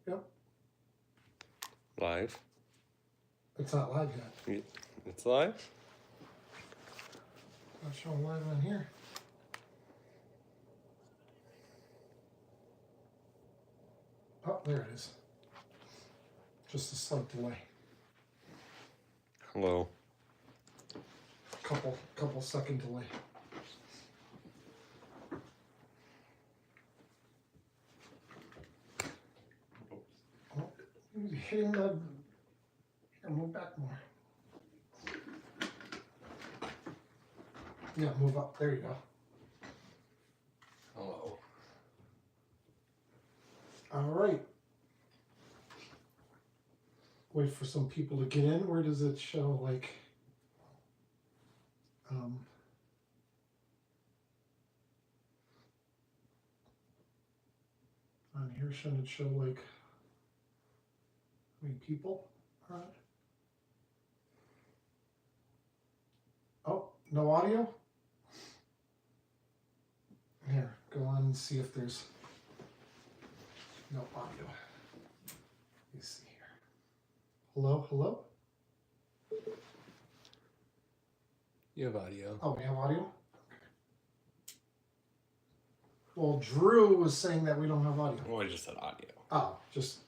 Yep. Live. It's not live yet. It's live? It's not showing live on here. Oh, there it is. Just a slight delay. Hello. Couple second delay. Oh, you're hitting the. Here, move back more. Yeah, move up. There you go. Hello. All right. Wait for some people to get in. Where does it show, like, on here, shouldn't it show, like, how many people are on it? Oh, no audio? Here, go on and see if there's no audio. Let me see here. Hello, hello? You have audio. Oh, we have audio? Okay. Well, Drew was saying that we don't have audio. Well, I just said audio. Oh, just...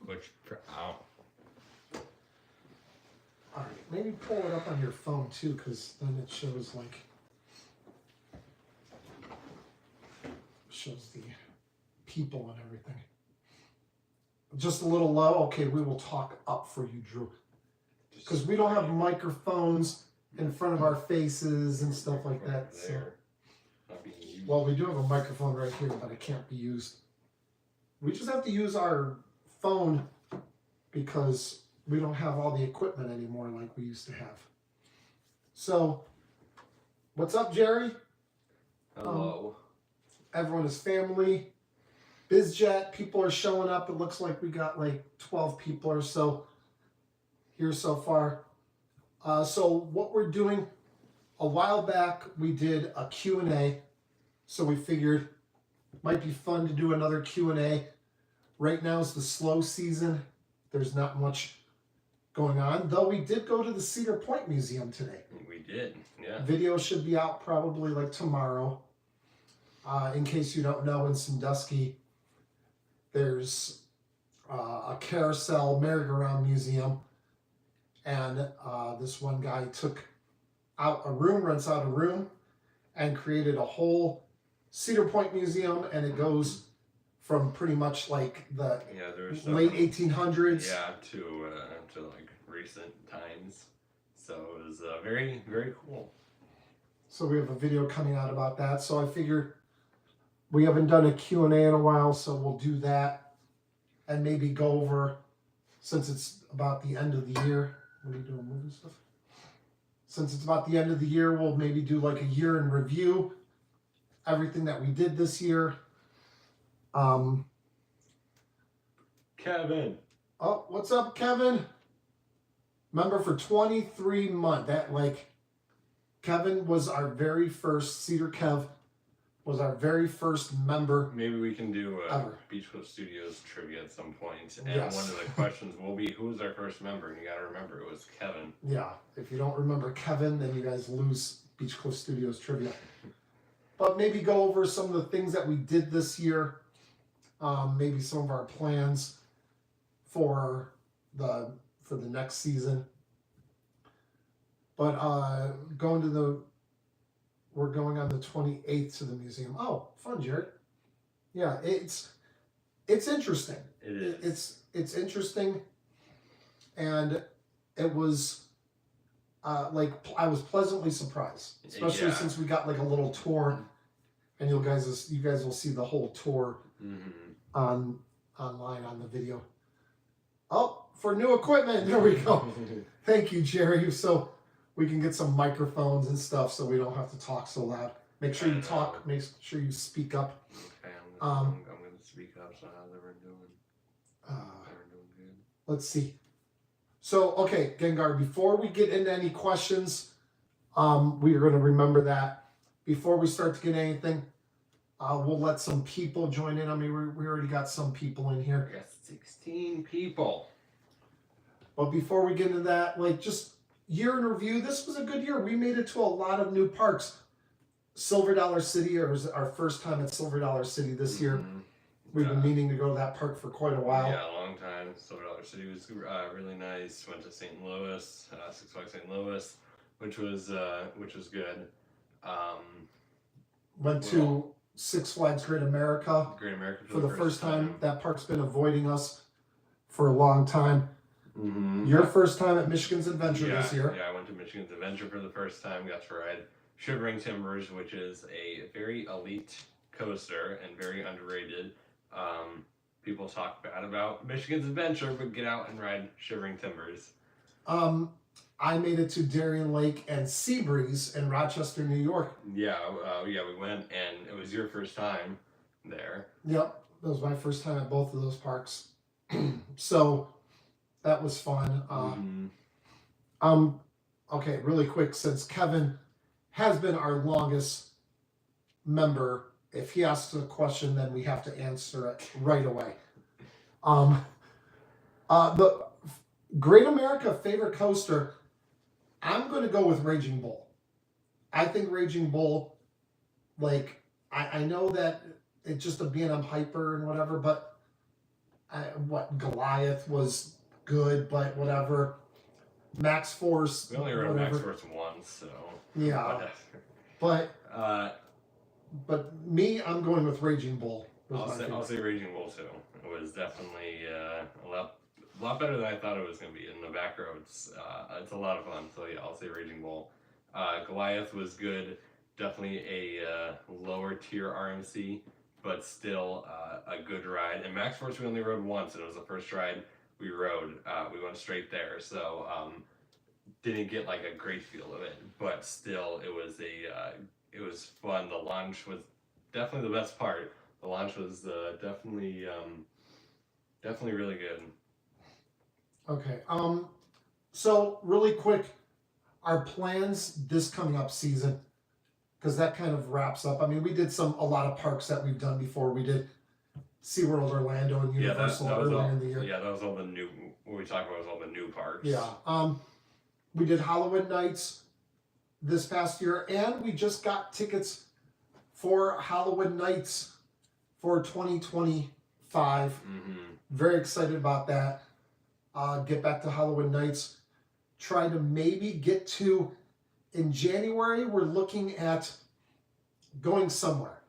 Which, ow. All right, maybe pull it up on your phone too, because then it shows like... shows the people and everything. Just a little low? Okay, we will talk up for you, Drew. Because we don't have microphones in front of our faces and stuff like that. So. Well, we do have a microphone right here, but it can't be used. We just have to use our phone because we don't have all the equipment anymore like we used to have. So, what's up, Jerry? Hello. Everyone is family. BizJet, people are showing up. It looks like we got like 12 people or so here so far. So what we're doing, a while back we did a Q&A. So we figured it might be fun to do another Q&A. Right now is the slow season. There's not much going on, though we did go to the Cedar Point Museum today. We did, yeah. Video should be out probably like tomorrow. In case you don't know, in Sandusky, there's a carousel merry-go-round museum, and this one guy took out a room, rents out a room, and created a whole Cedar Point Museum, and it goes from pretty much like the late 1800s. Yeah, to like recent times. So it was very, very cool. So we have a video coming out about that. So I figured we haven't done a Q&A in a while, so we'll do that and maybe go over, since it's about the end of the year. What are you doing, moving stuff? Since it's about the end of the year, we'll maybe do like a year in review, everything that we did this year. Kevin. Oh, what's up, Kevin? Member for 23 months. That, like, Kevin was our very first, Cedar Kev was our very first member. Maybe we can do ever. Beach Coast Studios trivia at some point. And yes. One of the questions will be, who was our first member? And you got to remember, it was Kevin. Yeah. If you don't remember Kevin, then you guys lose Beach Coast Studios trivia. But maybe go over some of the things that we did this year. Maybe some of our plans for the next season. But we're going on the 28th to the museum. Oh, fun, Jared. Yeah, it's interesting. It is. It's interesting, and it was like I was pleasantly surprised, especially since we got like a little tour, and you guys will see the whole tour online on the video. Oh, for new equipment, there we go. Thank you, Jerry. So we can get some microphones and stuff so we don't have to talk so loud. Make sure you talk. Make sure you speak up. Okay, I'm going to speak up, so how's everyone doing? Everyone doing good? Let's see. So, okay, Gengar, before we get into any questions, we are going to remember that before we start to get anything, We'll let some people join in. I mean, we already got some people in here. We got 16 people. But before we get into that, like just year in review, this was a good year. We made it to a lot of new parks. Silver Dollar City, it was our first time at Silver Dollar City this year. Mm-hmm. We've been meaning to go to that park for quite a while. Yeah, a long time. Silver Dollar City was really nice. Went to St. Louis, Six Flags St. Louis, which was good. Went to Six Flags Great America. Great America for the first time. That park's been avoiding us for a long time. Mm-hmm. Your first time at Michigan's Adventure this year. Yeah, I went to Michigan's Adventure for the first time. Got to ride Shivering Timbers, which is a very elite coaster and very underrated. People talk bad about Michigan's Adventure, but get out and ride Shivering Timbers. I made it to Darien Lake and Seabreeze in Rochester, New York. Yeah, we went, and it was your first time there. Yep, it was my first time at both of those parks. So that was fun. Okay, really quick, since Kevin has been our longest member, if he asks a question, then we have to answer it right away. The Great America favorite coaster, I'm going to go with Raging Bull. I think Raging Bull, like, I know that it's just a B&M Hyper and whatever, but Goliath was good, but whatever. Max Force. We only rode Max Force once, so. Yeah. But me, I'm going with Raging Bull. I'll say Raging Bull too. It was definitely a lot better than I thought it was going to be. In the back roads, it's a lot of fun. So yeah, I'll say Raging Bull. Goliath was good. Definitely a lower tier RMC, but still a good ride. And Max Force we only rode once, and it was the first ride we rode. We went straight there, so didn't get like a great feel of it, but still it was fun. The launch was definitely the best part. The launch was definitely really good. Okay. So really quick, our plans this coming up season, because that kind of wraps up. I mean, we did a lot of parks that we've done before. We did SeaWorld Orlando and Universal earlier in the year. Yeah, that was all the new. What we talked about was all the new parks. Yeah. We did Halloween Nights this past year, and we just got tickets for Halloween Nights for 2025. Very excited about that. Get back to Halloween Nights. Try to maybe get to, in January, we're looking at going somewhere.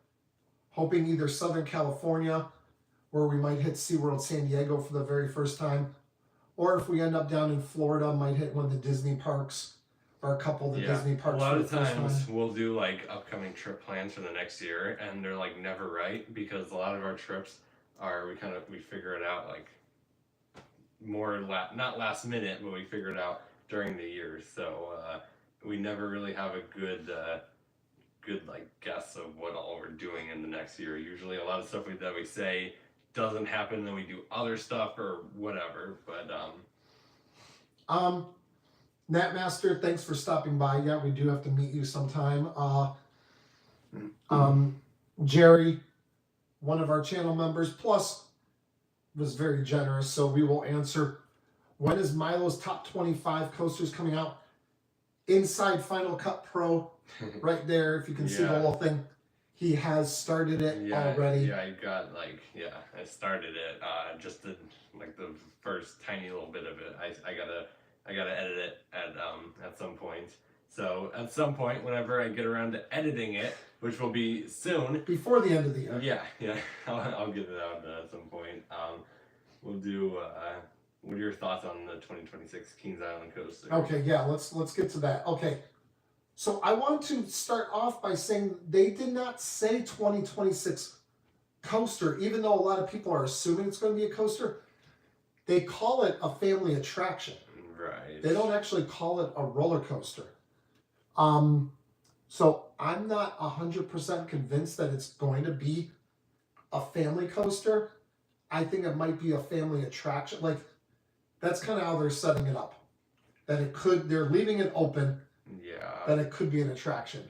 Hoping either Southern California, where we might hit SeaWorld San Diego for the very first time, or if we end up down in Florida, might hit one of the Disney parks, or a couple of the Disney parks. A lot of times we'll do like upcoming trip plans for the next year, and they're like never right, because a lot of our trips are, we figure it out like more not last minute, but we figure it out during the year. So we never really have a good like guess of what all we're doing in the next year. Usually a lot of stuff that we say doesn't happen, and then we do other stuff or whatever. But Natmaster, thanks for stopping by. Yeah, we do have to meet you sometime. Jerry, one of our channel members, plus was very generous, so we will answer, when is Milo's top 25 coasters coming out? Inside Final Cut Pro, right there, if you can see the whole thing. He has started it already. Yeah, I started it. Just the first tiny little bit of it. I gotta edit it at some point. So at some point, whenever I get around to editing it, which will be soon, before the end of the year. Yeah, I'll get it out at some point. We'll do. What are your thoughts on the 2026 Kings Island coaster? Okay, yeah, let's get to that. Okay, so I want to start off by saying they did not say 2026 coaster, even though a lot of people are assuming it's going to be a coaster. They call it a family attraction. Right. They don't actually call it a roller coaster. So I'm not 100% convinced that it's going to be a family coaster. I think it might be a family attraction. Like, that's kind of how they're setting it up. That they're leaving it open. Yeah. That it could be an attraction.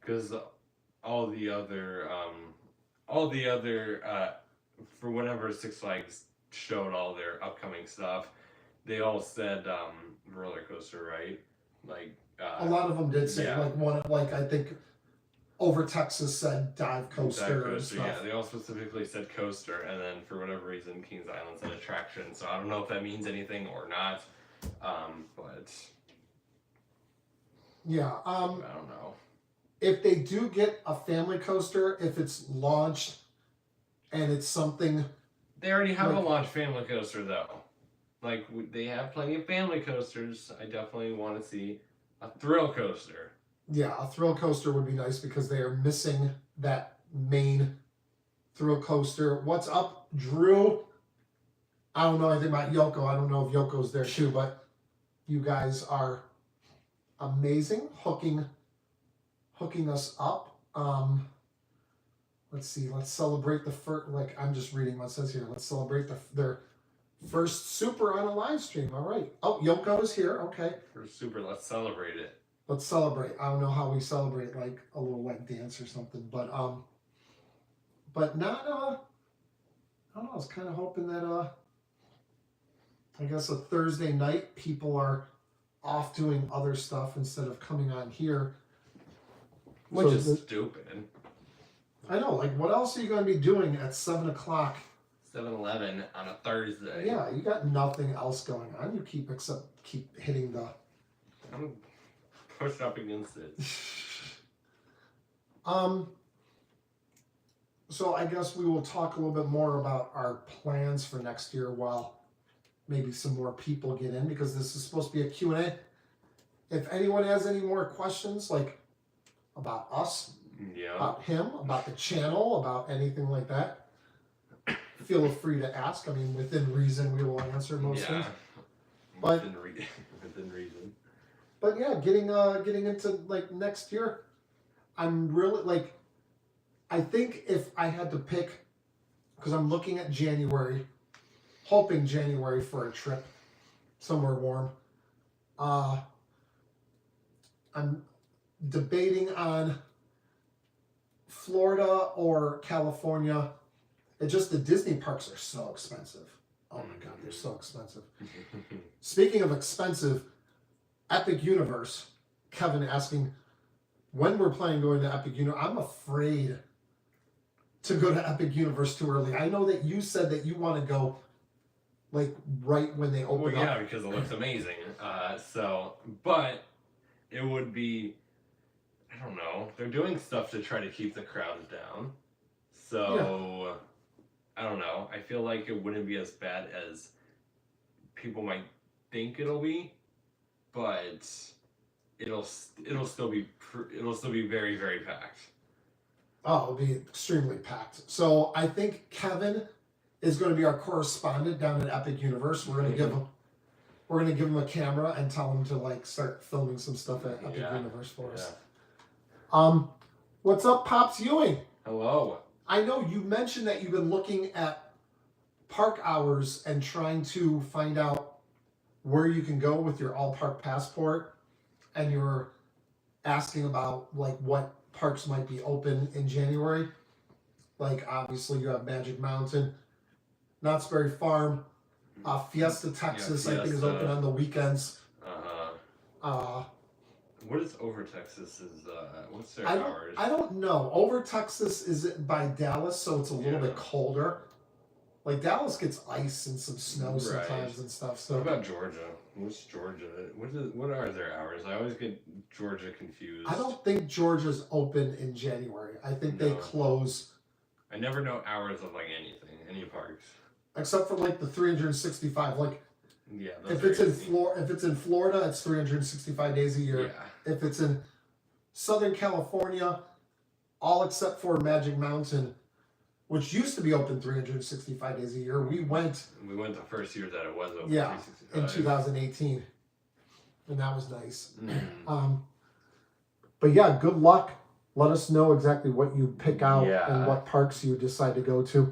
Because all the other all the other for whenever Six Flags showed all their upcoming stuff, they all said roller coaster, right? Like A lot of them did say yeah. I think Over Texas said dive coaster, Dive and coaster, stuff. yeah. They all specifically said coaster, and then for whatever reason, Kings Island said attraction. So I don't know if that means anything or not, but Yeah. I don't know. If they do get a family coaster, if it's launched and it's something, They already have a like- launch family coaster though. Like they have plenty of family coasters. I definitely want to see a thrill coaster. yeah, a thrill coaster would be nice because they are missing that main thrill coaster. What's up, Drew? I don't know anything about Yoko. I don't know if Yoko's there too, but you guys are amazing hooking us up. Let's see. Let's celebrate the first. Like I'm just reading what it says here. Let's celebrate their first super on a live stream. All right. Oh, Yoko is here. Okay. First super, let's celebrate it. Let's celebrate. I don't know how we celebrate, like a little like dance or something, but not I don't know. I was kind of hoping that I guess a Thursday night people are off doing other stuff instead of coming on here. Which So is stupid. I know. Like, what else are you going to be doing at 7:00? 7-Eleven on a Thursday. Yeah, you got nothing else going on. You keep hitting the. I'm pushed up against it. So I guess we will talk a little bit more about our plans for next year while maybe some more people get in, because this is supposed to be a Q&A. If anyone has any more questions, like about us, Yeah. about him, about the channel, about anything like that, feel free to ask. I mean, within reason, we will answer most things. But within reason. But yeah, getting into like next year, I'm really like, I think if I had to pick, because I'm looking at January, hoping January for a trip somewhere warm. I'm debating on Florida or California. It's just the Disney parks are so expensive. Oh my God, they're so expensive. Speaking of expensive, Epic Universe, Kevin asking when we're planning going to Epic Universe. I'm afraid to go to Epic Universe too early. I know that you said that you want to go like right when they open well, yeah, up. because it looks amazing. But it would be, I don't know. They're doing stuff to try to keep the crowds down. So, I don't know. I feel like it wouldn't be as bad as people might think it'll be, but it'll still be very, very packed. Oh, it'll be extremely packed. So I think Kevin is going to be our correspondent down at Epic Universe. We're going to give him a camera and tell him to like start filming some stuff at Epic Universe for us. What's up, Pops Ewing? Hello. I know you mentioned that you've been looking at park hours and trying to find out where you can go with your all park passport, and you were asking about like what parks might be open in January. Like obviously you have Magic Mountain, Knott's Berry Farm, Fiesta Texas, I think is open on the weekends. What is Over Texas? What's their hours? I don't know. Over Texas is by Dallas, so it's a little bit colder. Like Dallas gets ice and some snow sometimes and stuff. So what about Georgia? What's Georgia? What are their hours? I always get Georgia confused. I don't think Georgia's open in January. I think they close. I never know hours of like anything, any parks. Except for like the 365. Like if it's in Florida, it's 365 days a year. Yeah. If it's in Southern California, all except for Magic Mountain, which used to be open 365 days a year. We went the first year that it was open. Yeah, in 2018, and that was nice. But yeah, good luck. Let us know exactly what you pick out and what parks you decide to go to.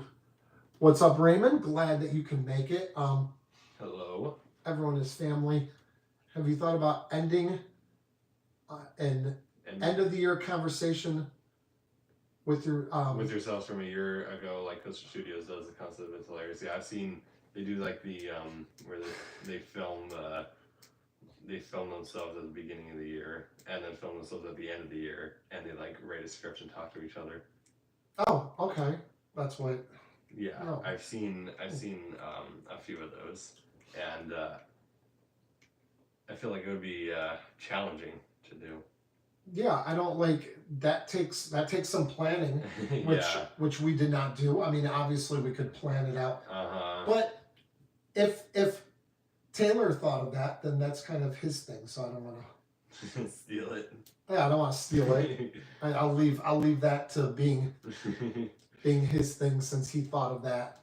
What's up, Raymond? Glad that you can make it. Hello. Everyone is family. Have you thought about ending an end of the year conversation with your with yourselves from a year ago, like Coaster Studios does the concept. It's hilarious. Yeah, I've seen they do like the where they film themselves at the beginning of the year and then film themselves at the end of the year, and they like write a script and talk to each other. Oh, okay. That's what. Yeah, Oh. I've seen a few of those, and I feel like it would be challenging to do. Yeah, I don't like that. Takes some planning, which Yeah. which we did not do. I mean, obviously we could plan it out, Uh-huh. but if Taylor thought of that, then that's kind of his thing. So I don't want to steal it. Yeah, I don't want to steal it. I'll leave that to being his thing since he thought of that,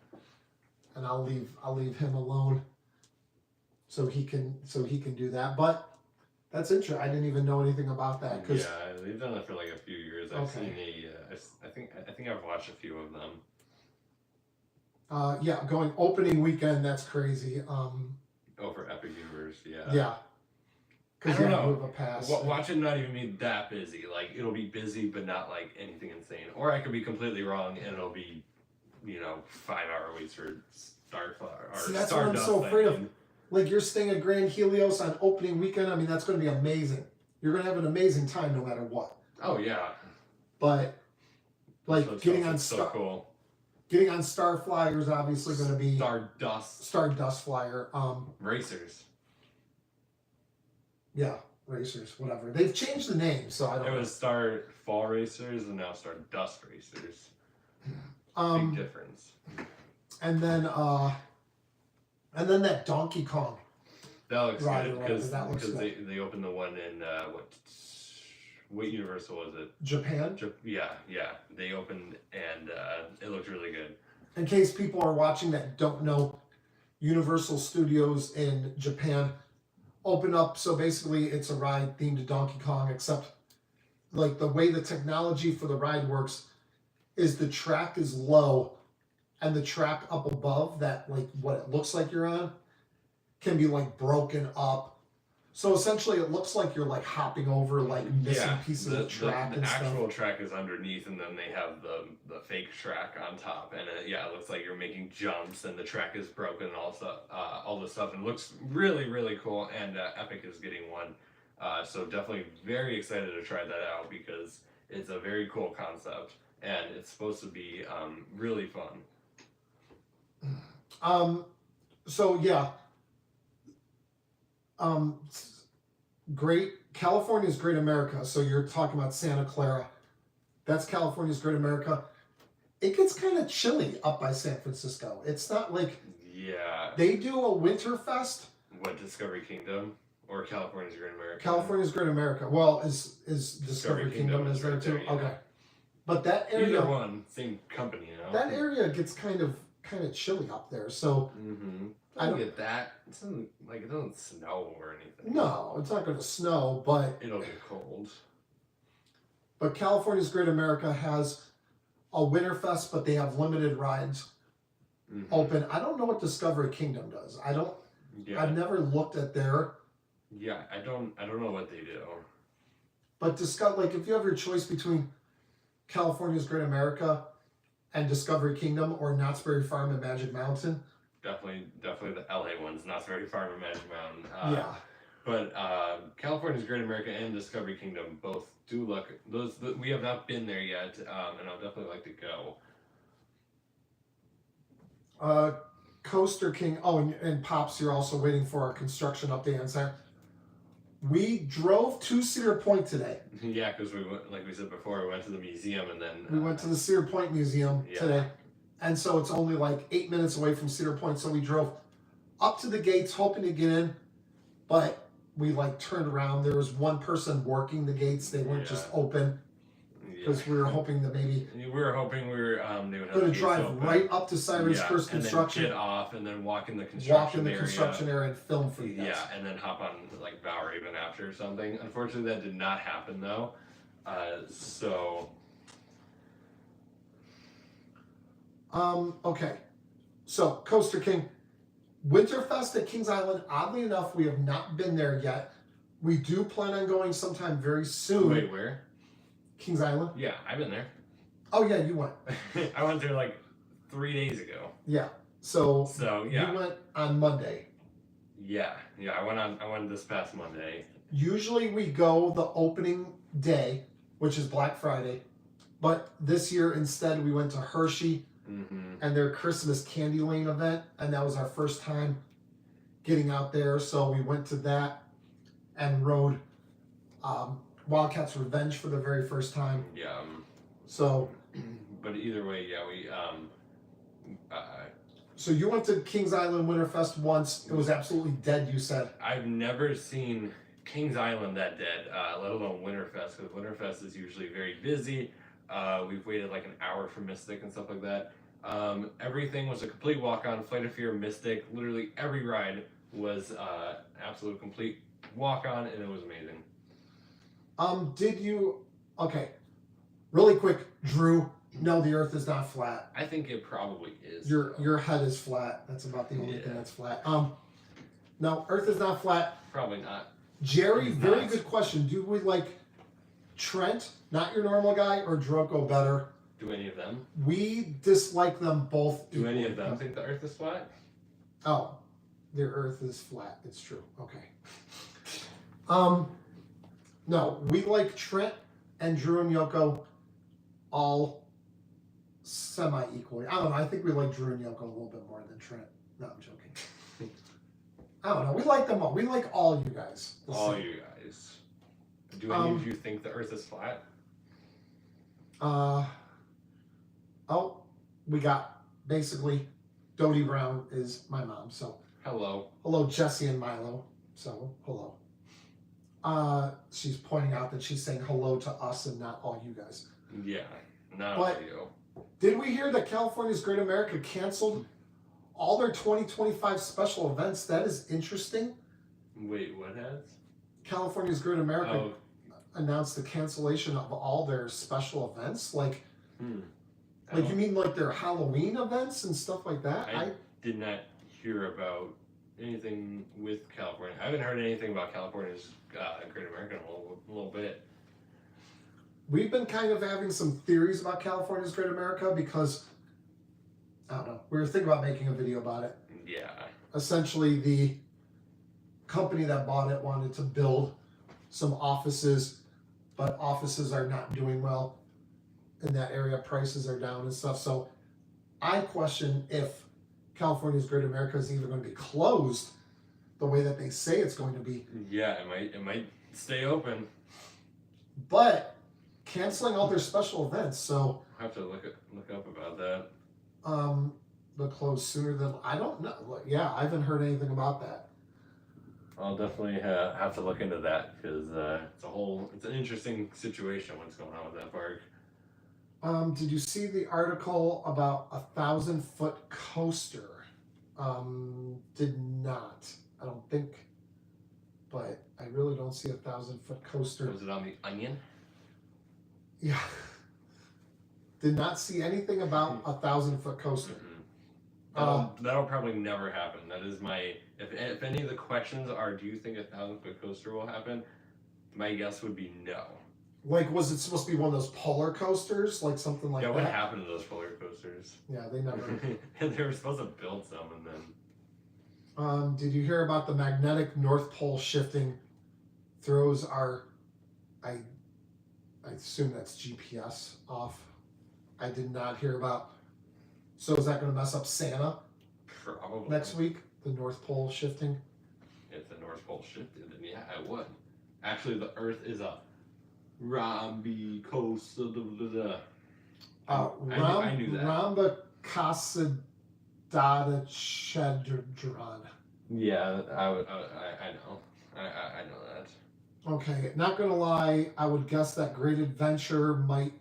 and I'll leave him alone. So he can do that, but. That's interesting. I didn't even know anything about that. Yeah, they've done it for like a few years. I've seen I think I've watched a few of them. Yeah, going opening weekend. That's crazy. For Epic Universe, yeah. Yeah. Because you know, have a pass. Watch it not even be that busy. Like it'll be busy, but not like anything insane. Or I could be completely wrong, and it'll be, 5-hour waits for Starflower or See, that's Stardust. what I'm so afraid of. Like you're staying at Grand Helios on opening weekend. I mean, that's going to be amazing. You're going to have an amazing time no matter what. Oh yeah. But like so getting on getting on Star Flyer is obviously going to be Stardust Flyer. Racers. Yeah, Racers. Whatever. They've changed the name, so I don't. It was Star Fall Racers and now Stardust Racers. Big difference. And then that Donkey Kong. That looks good because they opened the one in what Universal was it? Japan. Yeah. They opened and it looked really good. In case people are watching that don't know, Universal Studios in Japan open up. So basically, it's a ride themed to Donkey Kong, except like the way the technology for the ride works is the track is low. And the track up above that, like what it looks like you're on, can be like broken up. So essentially, it looks like you're like hopping over like missing pieces of track. The actual track is underneath, and then they have the fake track on top. And it looks like you're making jumps, and the track is broken, and all the stuff, and it looks really really cool. And Epic is getting one, so definitely very excited to try that out because it's a very cool concept, and it's supposed to be really fun. Great California's Great America. So you're talking about Santa Clara. That's California's Great America. It gets kind of chilly up by San Francisco. It's not like they do a winter fest. What, Discovery Kingdom or California's Great America? California's Great America. Well, is Discovery Kingdom is there too? Yeah. Okay, but that area. Either one, same company, That area gets kind of chilly up there, so I don't get that. It doesn't snow or anything. No, it's not going to snow, but it'll get cold. But California's Great America has a Winterfest, but they have limited rides open. I don't know what Discovery Kingdom does. I've never looked at their. Yeah, I don't know what they do. But if you have your choice between California's Great America and Discovery Kingdom or Knott's Berry Farm and Magic Mountain. Definitely the LA ones, Knott's Berry Farm and Magic Mountain. But California's Great America and Discovery Kingdom both do look we have not been there yet, and I'll definitely like to go. Coaster King. Oh, and Pops, you're also waiting for our construction update on Saturday. We drove to Cedar Point today. Yeah, because we went, like we said before, we went to the museum and then we went to the Cedar Point Museum today, and so it's only like 8 minutes away from Cedar Point. So we drove up to the gates hoping to get in, but we turned around. There was one person working the gates; they weren't just open. Because we were hoping that maybe they would have going to drive right up to Siren's First Construction, and then get off, and then walk in the construction area and film for you guys. Yeah, and then hop on Valraven after or something. Unfortunately, that did not happen though. Okay, so Coaster King, Winterfest at Kings Island. Oddly enough, we have not been there yet. We do plan on going sometime very soon. Wait, where? Kings Island. Yeah, I've been there. Oh yeah, you went. I went there like 3 days ago. Yeah. So yeah. you went on Monday. Yeah. I went this past Monday. Usually we go the opening day, which is Black Friday, but this year instead we went to Hershey and their Christmas Candy Lane event, and that was our first time getting out there. So we went to that and rode Wildcats Revenge for the very first time. Yeah. So. But either way, yeah, we So you went to Kings Island Winterfest once. It was absolutely dead, you said. I've never seen Kings Island that dead, let alone Winterfest, because Winterfest is usually very busy. We've waited like an hour for Mystic and stuff like that. Everything was a complete walk-on. Flight of Fear, Mystic, literally every ride was absolute complete walk-on, and it was amazing. Okay, really quick, Drew, no, the earth is not flat. I think it probably is. Your head is flat. That's about the only thing that's flat. No, earth is not flat. Probably not. Jerry, very good question. Do we like Trent, not your normal guy, or Droko better? Do any of them? We dislike them both. Do any of them think the earth is flat? Oh, the earth is flat. It's true. Okay. No, we like Trent and Drew and Yoko all semi-equally. I don't know. I think we like Drew and Yoko a little bit more than Trent. No, I'm joking. I don't know. We like them all. We like all you guys. All you guys. Do any of you think the earth is flat? We got basically Dodie Brown is my mom. So hello, Jesse and Milo. So hello. She's pointing out that she's saying hello to us and not all you guys. Yeah, not all you. Did we hear that California's Great America canceled all their 2025 special events? That is interesting. Wait, what has? California's Great America announced the cancellation of all their special events. Like you mean like their Halloween events and stuff like that? I did not hear about anything with California. I haven't heard anything about California's Great America in a little bit. We've been kind of having some theories about California's Great America because, I don't know, we were thinking about making a video about it. Yeah. Essentially, the company that bought it wanted to build some offices, but offices are not doing well in that area. Prices are down and stuff. So I question if California's Great America is even going to be closed the way that they say it's going to be. Yeah, it might stay open. But canceling all their special events, so I'll have to look up about that. They'll close sooner than I don't know. Yeah, I haven't heard anything about that. I'll definitely have to look into that because it's an interesting situation what's going on with that park. Did you see the article about 1,000-foot coaster? Did not. I don't think. But I really don't see 1,000-foot coaster. Was it on the Onion? Yeah. Did not see anything about 1,000-foot coaster. That'll probably never happen. That is my. If any of the questions are, do you think 1,000-foot coaster will happen? My guess would be no. Like, was it supposed to be one of those polar coasters, like something like that? Yeah, what happened to those polar coasters? Yeah, they never. They were supposed to build some, and then. Did you hear about the magnetic North Pole shifting throws our? I assume that's GPS off. I did not hear about. So is that going to mess up Santa? Probably. Next week, the North Pole shifting. If the North Pole shifted, then yeah, I would. Actually, the Earth is a rhomby coast. I knew that. Rhomba Casadata Chedron. Yeah, I know. I know that. Okay, not gonna lie, I would guess that Great Adventure might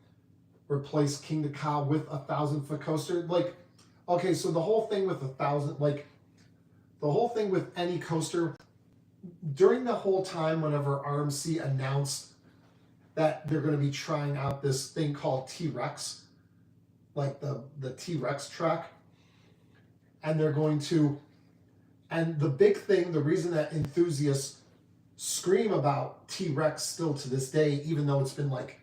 replace King to Ka with 1,000-foot coaster. Like, okay, so the whole thing with 1,000, like, the whole thing with any coaster, during the whole time whenever RMC announced that they're going to be trying out this thing called T-Rex, like the T-Rex track, and they're going to, and the big thing, the reason that enthusiasts scream about T-Rex still to this day, even though it's been like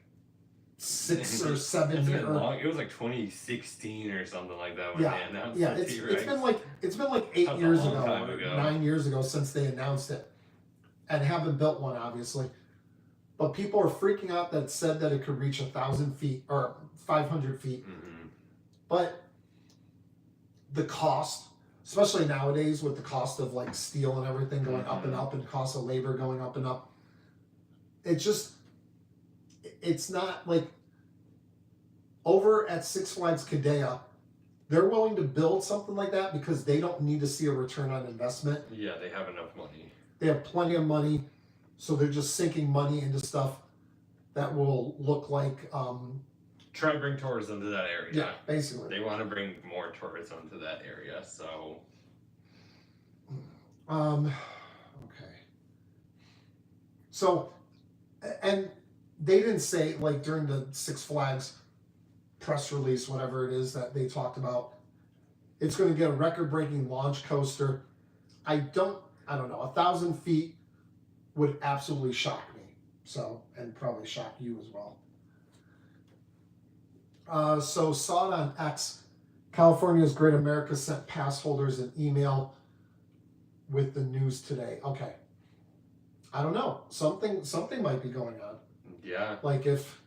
6 or 7 It's years. been long. It was like 2016 or something like that when they announced Yeah, the it's T-Rex. been like 8 That's a years long ago, time or ago. 9 years ago since they announced it, and haven't built one obviously. But people are freaking out that it said that it could reach 1,000 feet or 500 feet. Mm-hmm. But the cost, especially nowadays with the cost of like steel and everything going up and up, and the cost of labor going up and up, it's not like over at Six Flags Qiddiya, they're willing to build something like that because they don't need to see a return on investment. Yeah, they have enough money. They have plenty of money, so they're just sinking money into stuff that will look like Try to bring tourism to that area. yeah, basically. They want to bring more tourism to that area, so Okay. So, and they didn't say, like, during the Six Flags press release, whatever it is that they talked about, it's going to get a record-breaking launch coaster. I don't know. 1,000 feet would absolutely shock me. So, and probably shock you as well. So saw it on X. California's Great America sent pass holders an email with the news today. Okay. I don't know. Something might be going on. yeah. Like if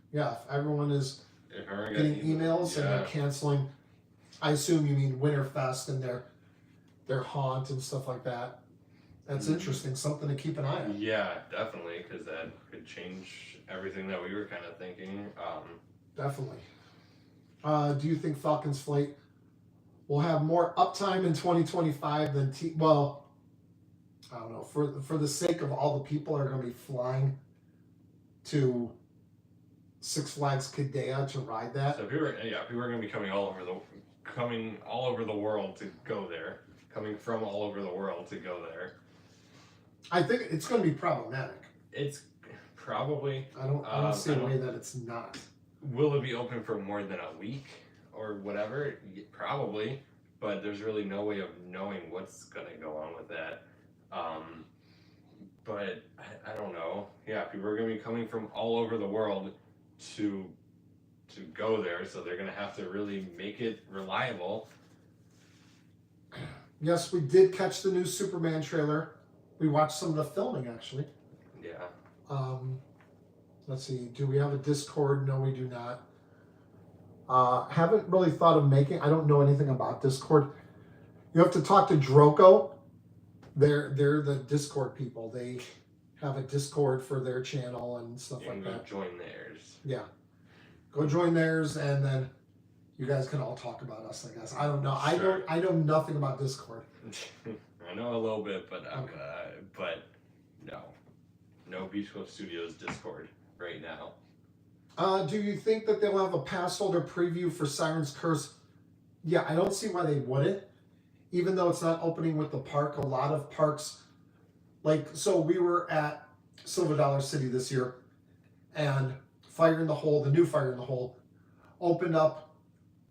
everyone is getting emails and they're canceling. I assume you mean Winterfest and their haunt and stuff like that. That's interesting. Something to keep an eye on. Yeah, definitely, because that could change everything that we were kind of thinking. Definitely. Do you think Falcons Flight will have more uptime in 2025 than well, I don't know. For the sake of all the people that are going to be flying to Six Flags Qiddiya to ride that. So people are going to be coming all over the world to go there. Coming from all over the world to go there. I think it's going to be problematic. It's probably. I don't see a way that it's not. Will it be open for more than a week or whatever? Probably, but there's really no way of knowing what's going to go on with that. But I don't know. Yeah, people are going to be coming from all over the world to go there, so they're going to have to really make it reliable. Yes, we did catch the new Superman trailer. We watched some of the filming actually. Yeah. Let's see. Do we have a Discord? No, we do not. Haven't really thought of making. I don't know anything about Discord. You have to talk to Droko. They're the Discord people. They have a Discord for their channel and stuff like that. Join theirs. Yeah. Go join theirs, and then you guys can all talk about us, I guess. I don't know. Sure. I know nothing about Discord. I know a little bit, but Okay. But no Beach Club Studios Discord right now. Do you think that they'll have a pass holder preview for Siren's Curse? Yeah, I don't see why they wouldn't. Even though it's not opening with the park, a lot of parks, so we were at Silver Dollar City this year, and Fire in the Hole, the new Fire in the Hole, opened up,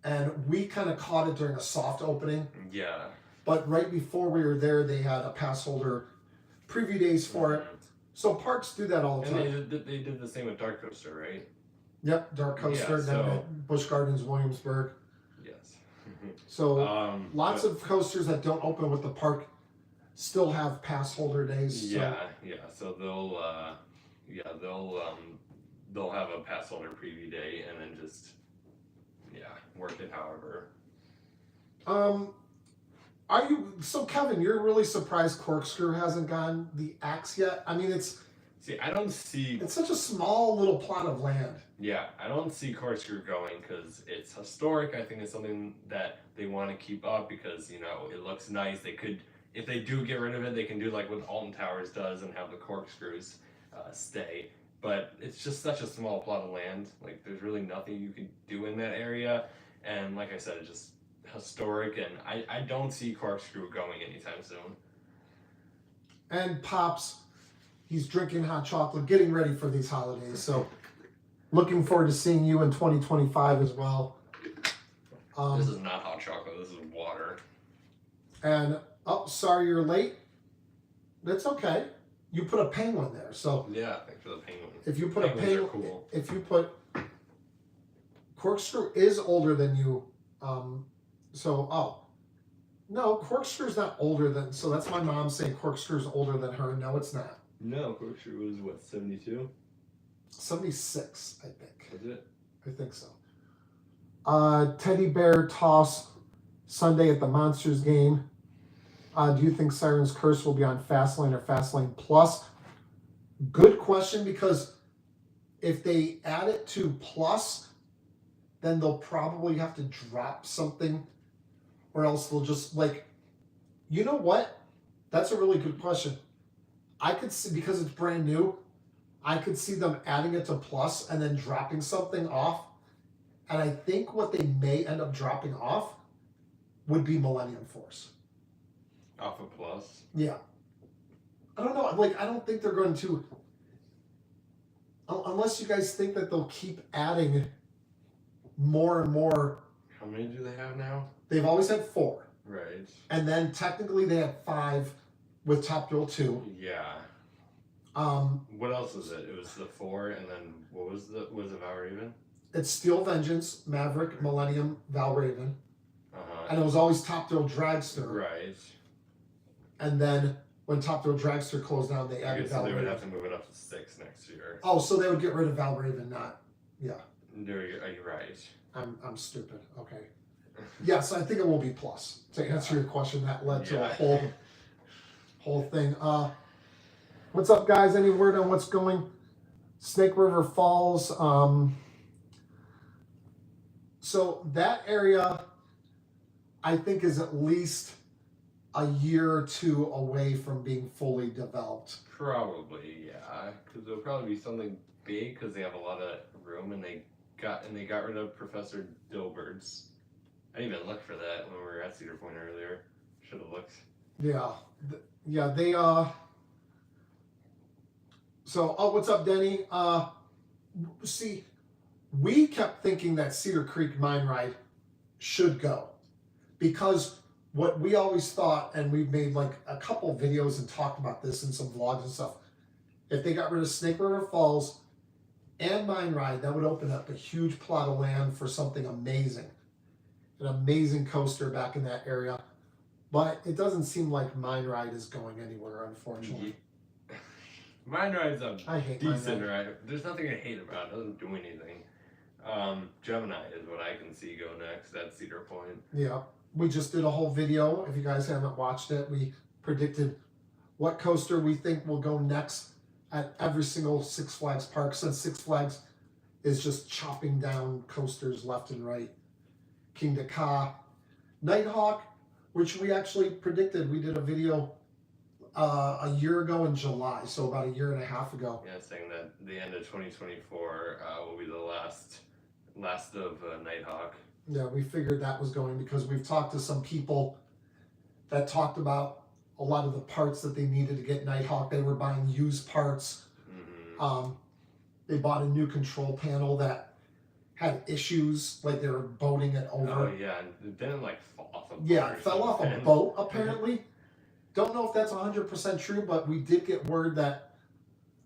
and we kind of caught it during a soft opening. Yeah. But right before we were there, they had a pass holder preview days for it. So parks do that all the time. And they did the same with Dark Coaster, right? Yep, Dark Coaster, down at Busch Gardens, Williamsburg. Yes. So lots of coasters that don't open with the park still have pass holder days. Yeah. So they'll have a pass holder preview day and then just work it however. Kevin, you're really surprised Corkscrew hasn't gotten the axe yet? I mean, it's such a small little plot of land. Yeah, I don't see Corkscrew going because it's historic. I think it's something that they want to keep up because, it looks nice. They could, if they do get rid of it, they can do like what Alton Towers does and have the corkscrews stay. But it's just such a small plot of land. Like, there's really nothing you can do in that area. And like I said, it's just historic, and I don't see Corkscrew going anytime soon. And Pops, he's drinking hot chocolate, getting ready for these holidays. So looking forward to seeing you in 2025 as well. This is not hot chocolate, this is water. And, sorry you're late. That's okay. You put a penguin there, so yeah, thanks for the penguin. if you put Penguins are cool. if you put Corkscrew is older than you. No, Corkscrew's not older than. So that's my mom saying Corkscrew's older than her. No, it's not. No, Corkscrew was what, 72? 76, I think. Was it? I think so. Teddy bear toss Sunday at the Monsters game. Do you think Siren's Curse will be on Fastlane or Fastlane Plus? Good question, because if they add it to Plus, then they'll probably have to drop something, or else they'll just you know what? That's a really good question. I could see, because it's brand new, I could see them adding it to Plus and then dropping something off. And I think what they may end up dropping off would be Millennium Force. Off of Plus? Yeah. I don't know. I don't think they're going to, unless you guys think that they'll keep adding more and more. How many do they have now? They've always had 4. Right. And then technically they had 5 with Top Thrill 2. Yeah. What else was it? It was the 4, and then what was it Valraven? It's Steel Vengeance, Maverick, Millennium, Valraven. And it was always Top Thrill Dragster. Right. And then when Top Thrill Dragster closed down, they added So Valraven. they would have to move it up to 6 next year. Oh, so they would get rid of Valraven, not. Yeah. Are you right? I'm stupid. Okay. Yes, I think it will be Plus. To answer your question, that led to a whole thing. What's up, guys? Any word on what's going? Snake River Falls. So that area, I think, is at least a year or 2 away from being fully developed. Probably, yeah. Because there'll probably be something big because they have a lot of room, and they got rid of Professor Dilbert's. I didn't even look for that when we were at Cedar Point earlier. Should have looked. Yeah, they So, what's up, Denny? See, we kept thinking that Cedar Creek Mine Ride should go, because what we always thought, and we've made a couple videos and talked about this in some vlogs and stuff, if they got rid of Snake River Falls and Mine Ride, that would open up a huge plot of land for something amazing. An amazing coaster back in that area. But it doesn't seem like Mine Ride is going anywhere, unfortunately. Mine Ride's a decent Mine Ride. ride. There's nothing to hate about it. It doesn't do anything. Gemini is what I can see go next at Cedar Point. Yeah. We just did a whole video. If you guys haven't watched it, we predicted what coaster we think will go next at every single Six Flags park, since Six Flags is just chopping down coasters left and right. King Ka, Nighthawk, which we actually predicted. We did a video a year ago in July, so about a year and a half ago. Yeah, saying that the end of 2024 will be the last of Nighthawk. Yeah, we figured that was going, because we've talked to some people that talked about a lot of the parts that they needed to get Nighthawk. They were buying used parts. Mm-hmm. They bought a new control panel that had issues, like they were boating it over. Oh yeah, and didn't fall off a boat. Yeah, it fell off a boat apparently. Don't know if that's 100% true, but we did get word that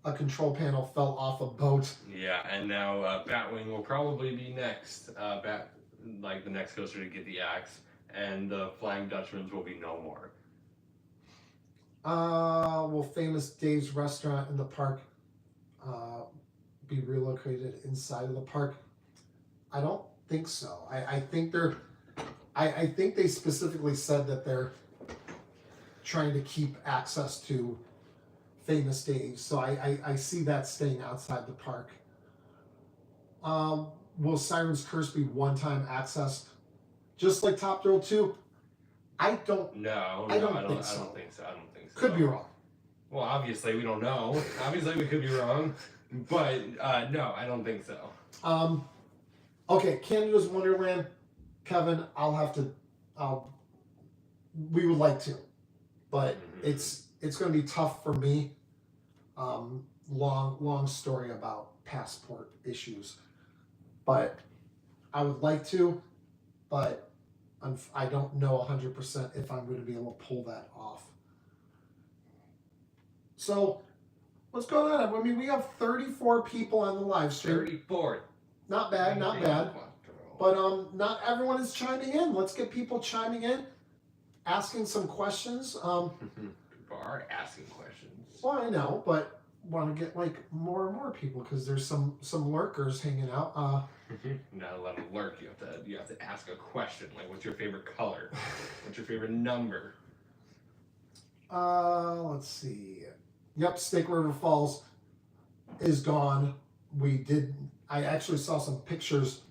a control panel fell off a boat. Yeah, and now Batwing will probably be next. The next coaster to get the axe, and the Flying Dutchman's will be no more. Will Famous Dave's restaurant in the park be relocated inside of the park? I don't think so. I think I think they specifically said that they're trying to keep access to Famous Dave's, so I see that staying outside the park. Will Siren's Curse be one-time access, just like Top Thrill 2? I don't think so. I don't think so. Could be wrong. Well, obviously we don't know. Obviously we could be wrong, but no, I don't think so. Okay, Canada's Wonderland, Kevin. We would like to, but it's going to be tough for me. Long story about passport issues, but I would like to, but I don't know 100% if I'm going to be able to pull that off. So, what's going on? I mean, we have 34 people on the live stream. 34. Not bad, not bad. But not everyone is chiming in. Let's get people chiming in, asking some questions. People are asking questions. Well, I know, but want to get like more and more people because there's some lurkers hanging out. Not let them lurk. You have to ask a question. Like, what's your favorite color? What's your favorite number? Let's see. Yep, Snake River Falls is gone. I actually saw some pictures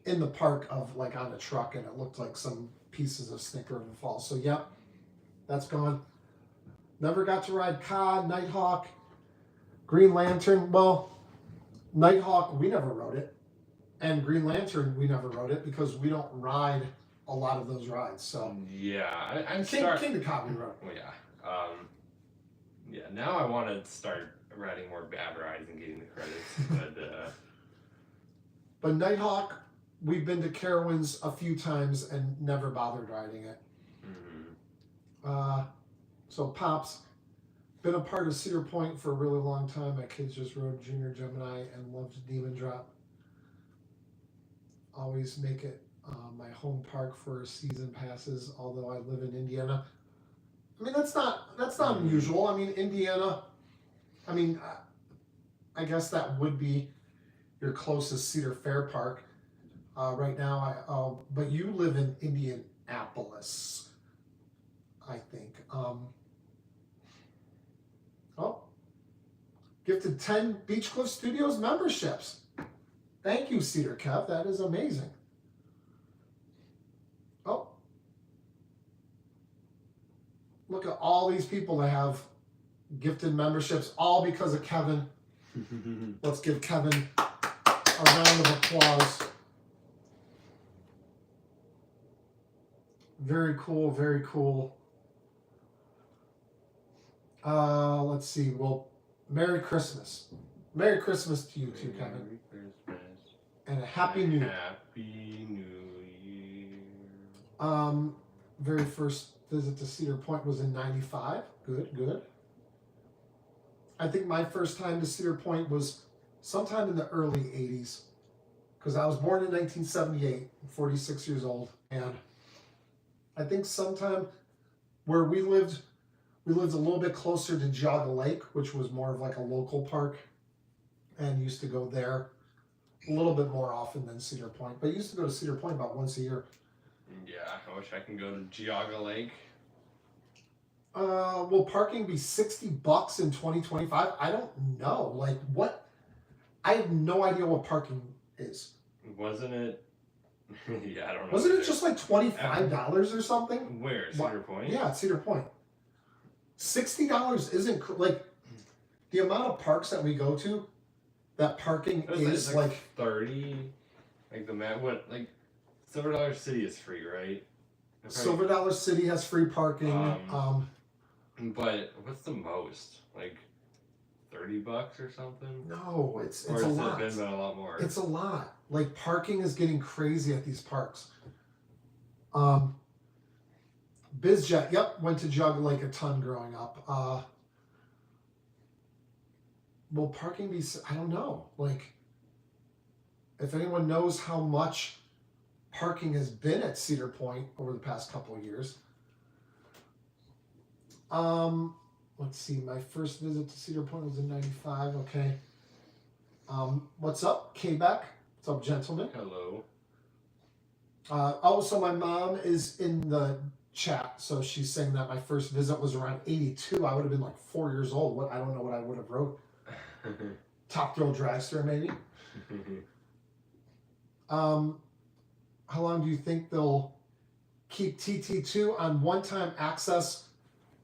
in the park of like on a truck, and it looked like some pieces of Snake River Falls. So yep, that's gone. Never got to ride Cod, Nighthawk, Green Lantern. Well, Nighthawk, we never rode it. And Green Lantern, we never rode it because we don't ride a lot of those rides. So yeah, King to Cod we rode. Well, yeah. Now I want to start riding more bad rides and getting the credits, but Nighthawk, we've been to Carowinds a few times and never bothered riding it. Mm-hmm. So Pops, been a part of Cedar Point for a really long time. My kids just rode Junior Gemini and loved Demon Drop. Always make it my home park for season passes, although I live in Indiana. I mean, that's not unusual. I mean, Indiana, I guess that would be your closest Cedar Fair park. Right now, but you live in Indianapolis, I think. Gifted 10 Beach Cliff Studios memberships. Thank you, Cedar Kev. That is amazing. Oh, look at all these people that have gifted memberships, all because of Kevin. Let's give Kevin a round of applause. Very cool, very cool. Let's see. Well, Merry Christmas. Merry Christmas to you too, Kevin. Merry Christmas. And a Happy New Year. Happy New Year. Very first visit to Cedar Point was in '95. Good. I think my first time to Cedar Point was sometime in the early '80s, because I was born in 1978, 46 years old, and I think sometime where we lived a little bit closer to Geauga Lake, which was more of like a local park, and used to go there a little bit more often than Cedar Point. But I used to go to Cedar Point about once a year. Yeah, I wish I can go to Geauga Lake. Will parking be $60 in 2025? I don't know. Like what? I have no idea what parking is. Wasn't it? Yeah, I don't know. Wasn't it just like $25 or something? Where? Cedar Point? Yeah, at Cedar Point. $60 isn't like the amount of parks that we go to. That parking is like 30. Like like Silver Dollar City is free, right? Silver Dollar City has free parking. But what's the most? Like $30 or something? No, it's or a has lot. It been a lot more? It's a lot. Like parking is getting crazy at these parks. BizJet, yep, went to Geauga Lake a ton growing up. Will parking be? I don't know. Like, if anyone knows how much parking has been at Cedar Point over the past couple of years. Let's see. My first visit to Cedar Point was in '95. Okay. What's up, K-Beck? What's up, gentlemen? Hello. So my mom is in the chat, so she's saying that my first visit was around '82. I would have been like 4 years old. I don't know what I would have wrote. Top Thrill Dragster, maybe. How long do you think they'll keep TT2 on one-time access?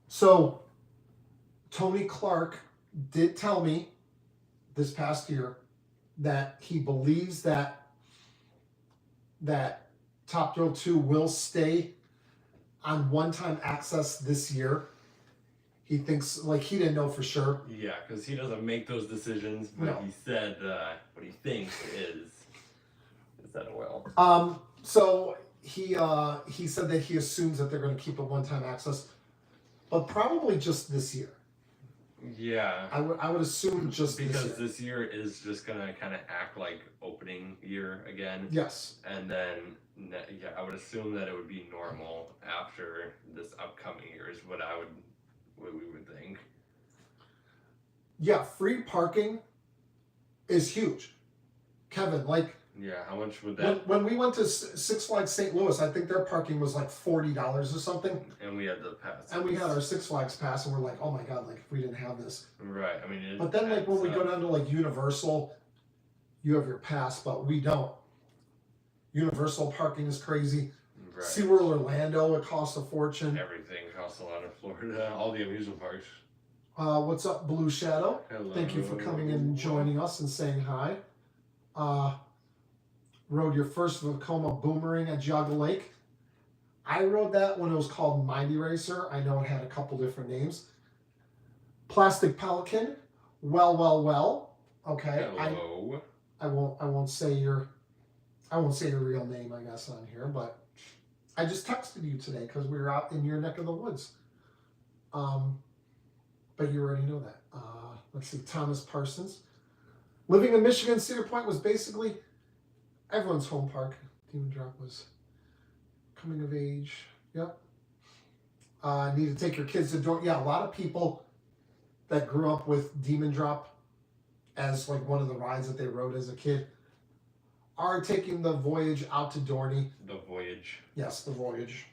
So Tony Clark did tell me this past year that he believes that Top Thrill 2 will stay on one-time access this year. He thinks, like, he didn't know for sure. Yeah, because he doesn't make those decisions, but No. he said what he thinks is that it will. So he said that he assumes that they're going to keep a one-time access, but probably just this year. Yeah. I would assume just because this year. this year is just gonna kind of act like opening year again, Yes. and then yeah, I would assume that it would be normal after this upcoming year is what we would think. Yeah, free parking is huge. Kevin, like Yeah, how much would when, that? when we went to Six Flags St. Louis, I think their parking was like $40 or something. And we had the pass. And we had our Six Flags pass, and we're like, oh my god, like if we didn't have this. Right. I mean, it But then, like when we adds go up. down to like Universal, you have your pass, but we don't. Universal parking is crazy. Right. SeaWorld Orlando, it costs a fortune. Everything costs a lot in Florida. All the amusement parks. What's up, Blue Shadow? Hello. Thank you for coming and joining us and saying hi. Rode your first Vekoma Boomerang at Geauga Lake. I rode that when it was called Mighty Racer. I know it had a couple different names. Plastic Pelican. Well. Okay. Hello. I won't say your real name, I guess, on here, but I just texted you today because we were out in your neck of the woods. But you already know that. Let's see, Thomas Parsons. Living in Michigan, Cedar Point was basically everyone's home park. Demon Drop was coming of age. Yep. Need to take your kids to Dorney. Yeah, a lot of people that grew up with Demon Drop as like one of the rides that they rode as a kid are taking the voyage out to Dorney. The voyage. Yes, the voyage.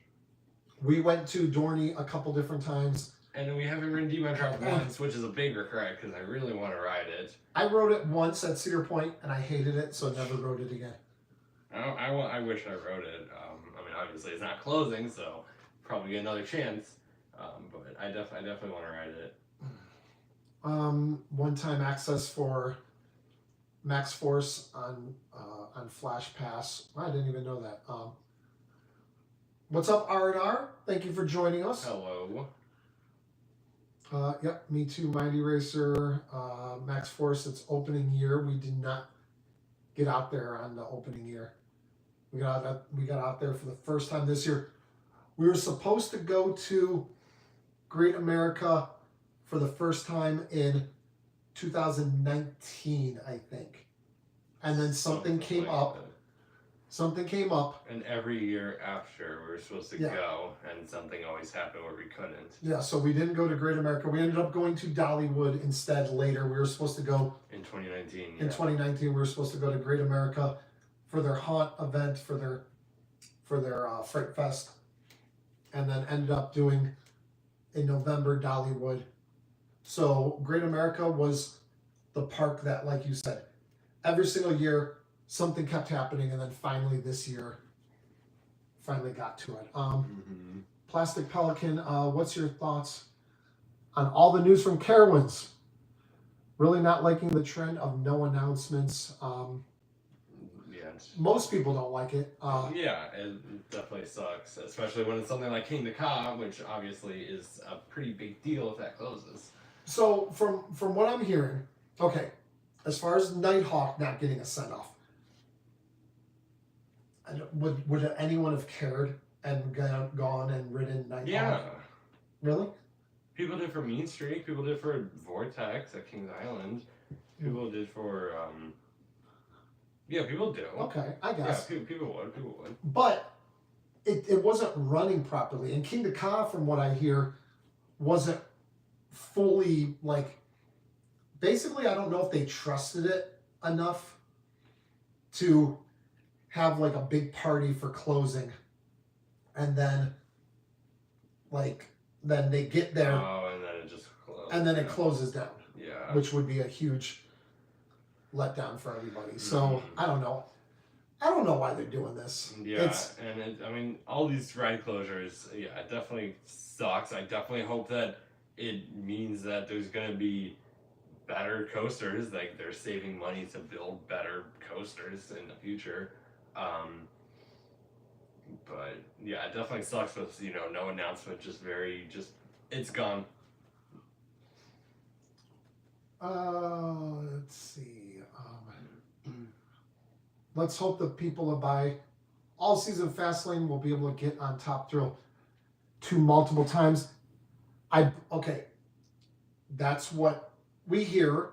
We went to Dorney a couple different times. And we haven't ridden Demon Drop once, which is a big regret because I really want to ride it. I rode it once at Cedar Point and I hated it, so I never rode it again. I wish I rode it. I mean, obviously it's not closing, so probably get another chance. But I definitely want to ride it. One-time access for Max Force on Flash Pass. I didn't even know that. What's up, R&R? Thank you for joining us. Hello. Yep, me too. Mighty Racer, Max Force. It's opening year. We did not get out there on the opening year. We got out there for the first time this year. We were supposed to go to Great America for the first time in 2019, I think, and then something came like up. that. Something came up. And every year after, we were supposed to go, and something always happened where we couldn't. Yeah, so we didn't go to Great America. We ended up going to Dollywood instead later. We were supposed to go In 2019. in 2019. We were supposed to go to Great America for their haunt event for their Freight Fest, and then ended up doing in November Dollywood. So Great America was the park that, like you said, every single year something kept happening, and then finally this year, finally got to it. Plastic Pelican, what's your thoughts on all the news from Carowinds? Really not liking the trend of no announcements. Most people don't like it. Yeah, it definitely sucks, especially when it's something like King the Ka, which obviously is a pretty big deal if that closes. So from what I'm hearing, okay, as far as Nighthawk not getting a send off, would anyone have cared and gone and ridden Nighthawk? Yeah. Really? People did for Mean Streak. People did for Vortex at Kings Island. People did for yeah, people do. Okay, I guess. Yeah, people would. But it wasn't running properly, and King Ka, from what I hear, wasn't fully like. Basically, I don't know if they trusted it enough to have like a big party for closing, and then then they get there. Oh, and then it just closed. And then it closes down. Yeah. Which would be a huge letdown for everybody. So I don't know. I don't know why they're doing this. Yeah, I mean, all these ride closures, yeah, it definitely sucks. I definitely hope that it means that there's gonna be better coasters. Like they're saving money to build better coasters in the future. But yeah, it definitely sucks with no announcement. Just it's gone. Let's see. Let's hope the people that buy all season Fastlane will be able to get on Top Thrill 2 multiple times. Okay. That's what we hear.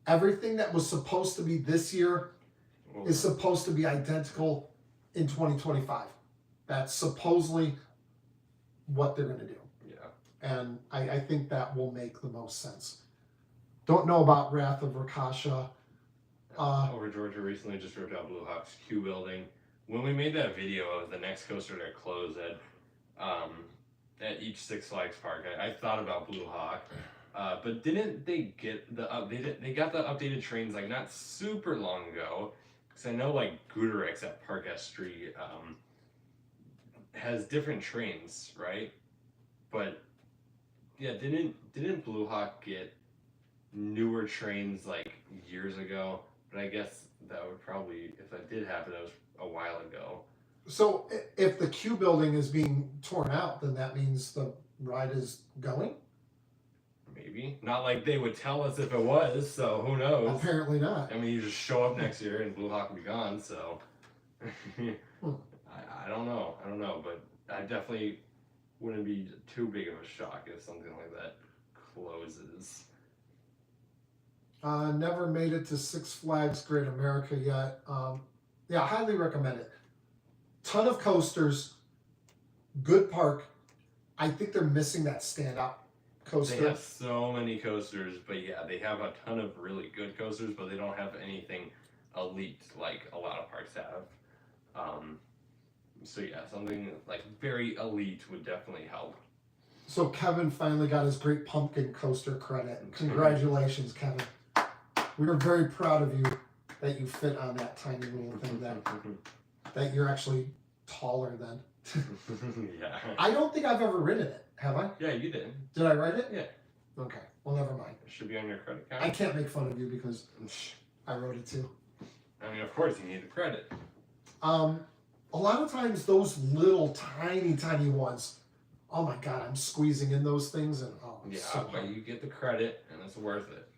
Everything that was supposed to be this year Well, is supposed to be identical in 2025. That's supposedly what they're going to do. yeah. And I think that will make the most sense. Don't know about Wrath of Rakasha. Over Georgia recently just ripped out Blue Hawk's Q building. When we made that video of the next coaster to close at each Six Flags park, I thought about Blue Hawk. But didn't they get the updated? They got the updated trains like not super long ago, because I know like Gooderix at Park Street has different trains, right? But yeah, didn't Blue Hawk get newer trains like years ago? But I guess that would probably, if that did happen, that was a while ago. So if the Q building is being torn out, then that means the ride is going? Maybe. Not like they would tell us if it was, so who knows? Apparently not. I mean, you just show up next year and Blue Hawk will be gone, so. I don't know. I don't know, but I definitely wouldn't be too big of a shock if something like that closes. Never made it to Six Flags Great America yet. Yeah, highly recommend it. Ton of coasters, good park. I think they're missing that standout coaster. They have so many coasters, but yeah, they have a ton of really good coasters, but they don't have anything elite like a lot of parks have. So yeah, something like very elite would definitely help. So Kevin finally got his Great Pumpkin Coaster credit. Congratulations, Kevin. We are very proud of you that you fit on that tiny little thing that you're actually taller than. Yeah. I don't think I've ever ridden it. Have I? Yeah, you did. Did I write it? Yeah. Okay. Well, never mind. It should be on your credit card. I can't make fun of you because I wrote it too. I mean, of course you need the credit. A lot of times those little tiny ones, oh my God, I'm squeezing in those things and Yeah, so but you get the credit and it's worth it.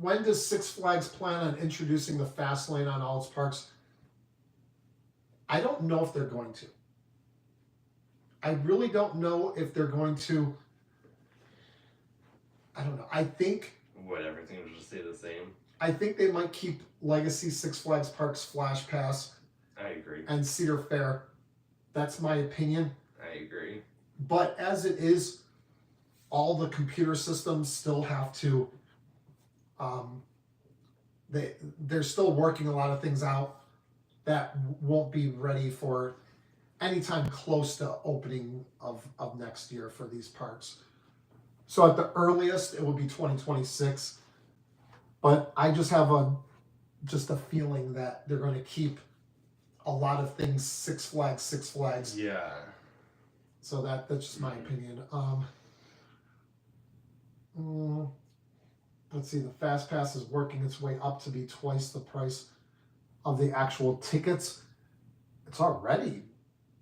when does Six Flags plan on introducing the fast lane on all its parks? I don't know if they're going to. I really don't know if they're going to. I don't know. I think What, everything will just stay the same? I think they might keep Legacy Six Flags Parks Flash Pass I agree. and Cedar Fair. That's my opinion. I agree. But as it is, all the computer systems still have to. They're still working a lot of things out that won't be ready for anytime close to opening of next year for these parks. So at the earliest, it will be 2026. But I just have a feeling that they're going to keep a lot of things Six Flags. Yeah. So that's just my opinion. Let's see, the Fast Pass is working its way up to be twice the price of the actual tickets. It's already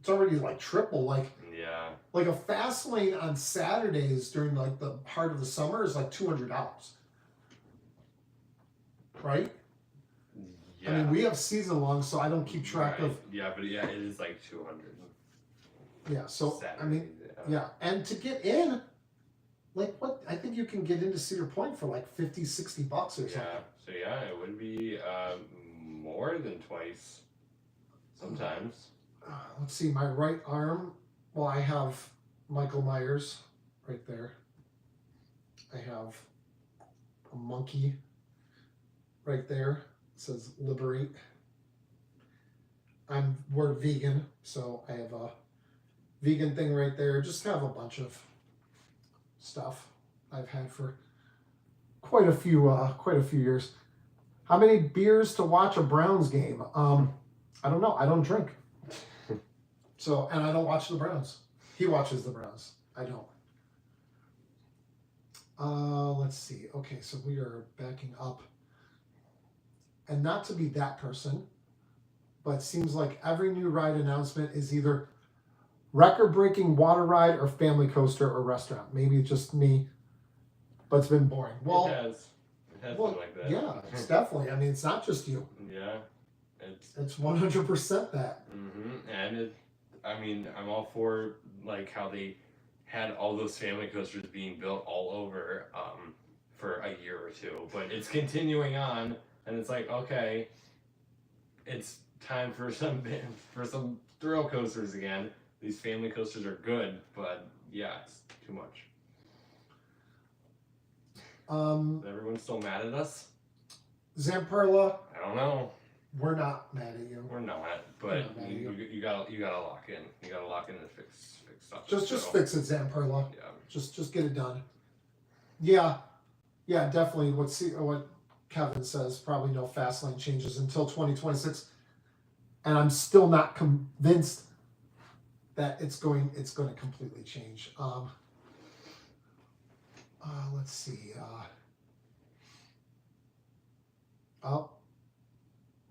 like triple. Yeah. Like a fast lane on Saturdays during like the heart of the summer is like $200. Right? Yeah. I mean, we have season long, so I don't keep track of. Yeah, but yeah, it is like 200. Yeah, so Saturdays, I mean, yeah, and to get in, like what? I think you can get into Cedar Point for like $50-$60 or something. Yeah. So yeah, it would be more than twice. Sometimes. Let's see, my right arm. Well, I have Michael Myers right there. I have a monkey right there. It says liberate. We're vegan, so I have a vegan thing right there. Just have a bunch of stuff I've had for quite a few years. How many beers to watch a Browns game? I don't know. I don't drink. So, and I don't watch the Browns. He watches the Browns. I don't. Let's see. Okay, so we are backing up. And not to be that person, but it seems like every new ride announcement is either record-breaking water ride or family coaster or restaurant. Maybe it's just me, but it's been boring. Well, it has been like that. Yeah, it's definitely. I mean, it's not just you. Yeah. It's 100% that. Mm-hmm. And I mean, I'm all for like how they had all those family coasters being built all over for a year or two, but it's continuing on, and it's like, okay, it's time for some thrill coasters again. These family coasters are good, but yeah, it's too much. Is everyone still mad at us? Zamperla, I don't know. we're not mad at you. We're not, but you gotta lock in. You gotta lock in and fix stuff. Just fix it, Zamperla. Yeah. Just get it done. Yeah, definitely. What Kevin says, probably no fast lane changes until 2026, and I'm still not convinced that it's going to completely change. Let's see.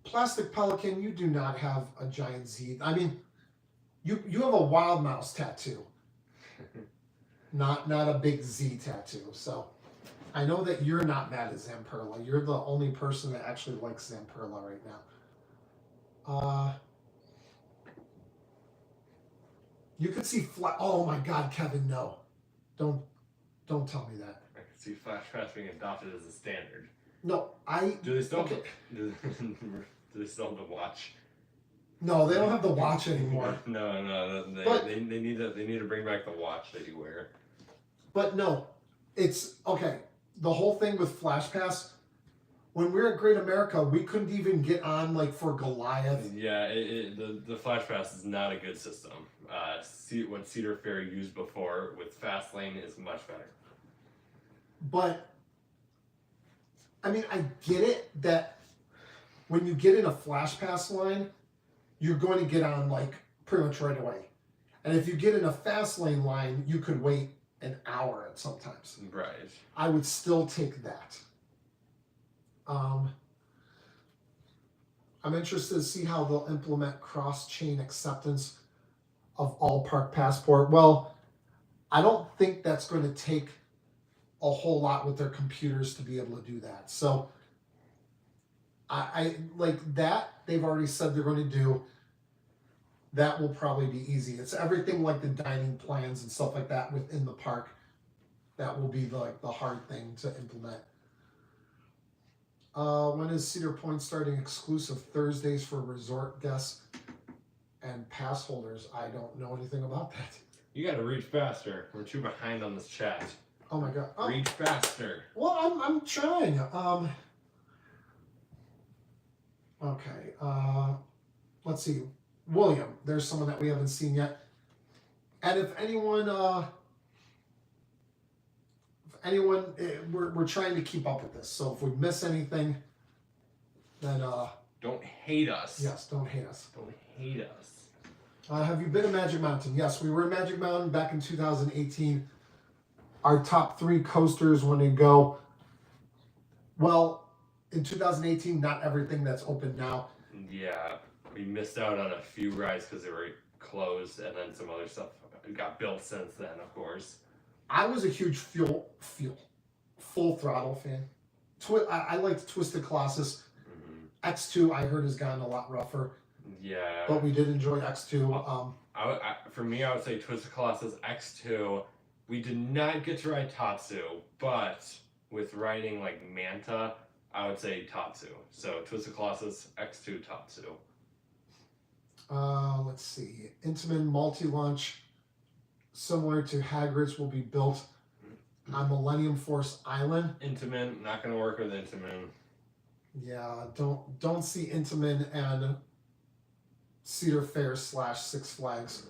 Plastic Pelican, you do not have a giant Z. I mean, you have a wild mouse tattoo, not a big Z tattoo. So I know that you're not mad at Zamperla. You're the only person that actually likes Zamperla right now. You could see oh my God, Kevin, no, don't tell me that. I can see Flash Pass being adopted as a standard. No, do they still do they still have the watch? No, they don't have the watch anymore. No, they need to bring back the watch that you wear. But no, it's okay. The whole thing with Flash Pass, when we were at Great America, we couldn't even get on like for Goliath. Yeah, the Flash Pass is not a good system. What Cedar Fair used before with Fastlane is much better. But I mean, I get it that when you get in a Flash Pass line, you're going to get on like pretty much right away. And if you get in a fast lane line, you could wait an hour at sometimes. Right. I would still take that. I'm interested to see how they'll implement cross-chain acceptance of all park passport. Well, I don't think that's going to take a whole lot with their computers to be able to do that. So I like that. They've already said they're going to do. That will probably be easy. It's everything like the dining plans and stuff like that within the park. That will be the hard thing to implement. When is Cedar Point starting exclusive Thursdays for resort guests and pass holders? I don't know anything about that. You got to read faster. We're too behind on this chat. Oh my God! Oh. Read faster. Well, I'm trying. Okay. Let's see. William, there's someone that we haven't seen yet. And if anyone, we're trying to keep up with this. So if we miss anything, then don't hate us. Yes, don't hate us. Don't hate us. Have you been to Magic Mountain? Yes, we were in Magic Mountain back in 2018. Our top 3 coasters when they go. Well, in 2018, not everything that's open now. Yeah, we missed out on a few rides because they were closed, and then some other stuff got built since then, of course. I was a huge Full Throttle fan. I liked Twisted Colossus. Mm-hmm. X2, I heard, has gotten a lot rougher. Yeah. But we did enjoy X2. For me, I would say Twisted Colossus X2. We did not get to ride Tatsu, but with riding like Manta, I would say Tatsu. So Twisted Colossus, X2, Tatsu. Let's see. Intamin multi-launch, similar to Hagrid's, will be built on Millennium Force Island. Intamin, not going to work with Intamin. Yeah, don't see Intamin and Cedar Fair / Six Flags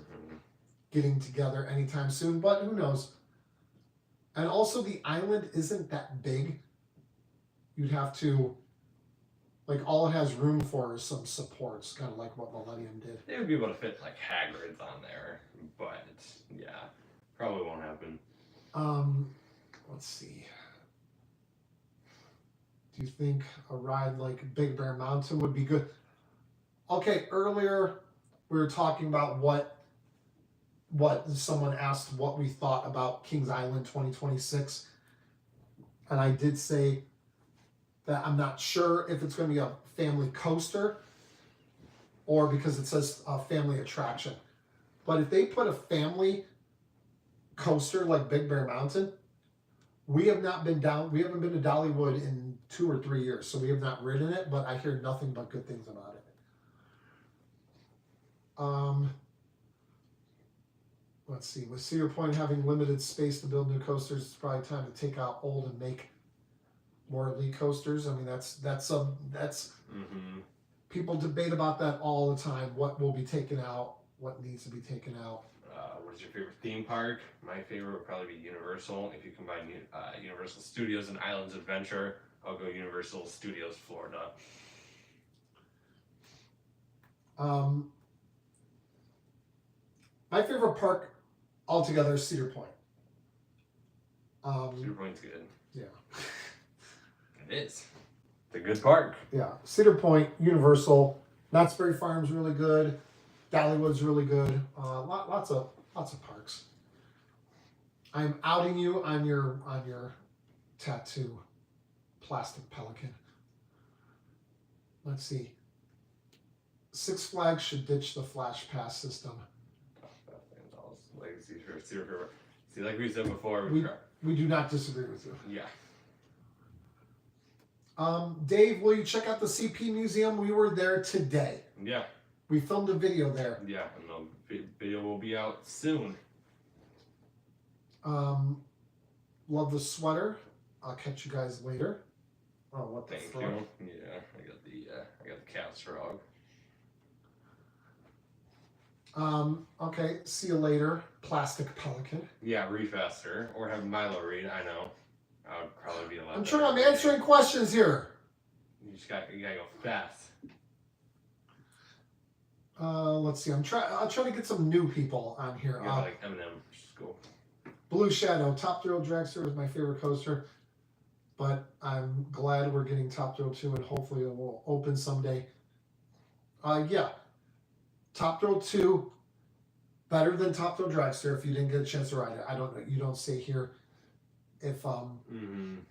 getting together anytime soon, but who knows? And also, the island isn't that big. You'd have to, like, all it has room for is some supports, kind of like what Millennium did. They would be able to fit, like, Hagrid's on there, but, yeah, probably won't happen. Let's see. Do you think a ride like Big Bear Mountain would be good? Okay, earlier we were talking about what someone asked what we thought about Kings Island 2026. And I did say that I'm not sure if it's going to be a family coaster or because it says a family attraction. But if they put a family coaster like Big Bear Mountain, we haven't been to Dollywood in 2 or 3 years, so we have not ridden it, but I hear nothing but good things about it. Let's see. With Cedar Point having limited space to build new coasters, it's probably time to take out old and make more elite coasters. I mean, that's Mm-hmm. people debate about that all the time. What will be taken out? What needs to be taken out? What's your favorite theme park? My favorite would probably be Universal. If you combine Universal Studios and Islands Adventure, I'll go Universal Studios Florida. My favorite park altogether is Cedar Point. Cedar Point's good. Yeah. It is. It's a good park. Yeah. Cedar Point, Universal, Knott's Berry Farm's really good. Dollywood's really good. Lots of parks. I'm outing you on your tattoo, plastic pelican. Let's see. Six Flags should ditch the Flash Pass system. See, like we said before, We do not disagree with you. yeah. Dave, will you check out the CP Museum? We were there today. Yeah. We filmed a video there. Yeah, and the video will be out soon. Love the sweater. I'll catch you guys later. Oh, what the Thank fuck? you. Yeah, I got the cat's frog. Okay, see you later, plastic pelican. Yeah, read faster or have Milo read. I know. I would probably be a lot. I'm answering questions here. You gotta go fast. Let's see. I'll try to get some new people on here. You got like Eminem. Go. Blue Shadow, Top Thrill Dragster is my favorite coaster, but I'm glad we're getting Top Thrill 2 and hopefully it will open someday. Yeah. Top Thrill 2, better than Top Thrill Dragster if you didn't get a chance to ride it. I don't know. You don't say here if you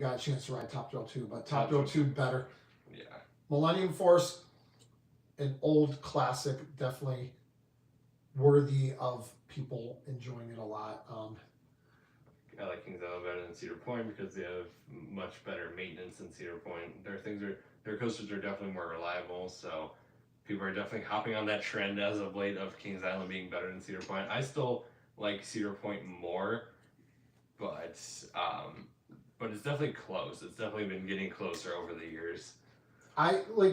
got a chance to ride Top Thrill 2, but Top Thrill 2 better. Yeah. Millennium Force, an old classic, definitely worthy of people enjoying it a lot. I like Kings Island better than Cedar Point because they have much better maintenance than Cedar Point. Their coasters are definitely more reliable, so people are definitely hopping on that trend as of late of Kings Island being better than Cedar Point. I still like Cedar Point more, but it's definitely close. It's definitely been getting closer over the years.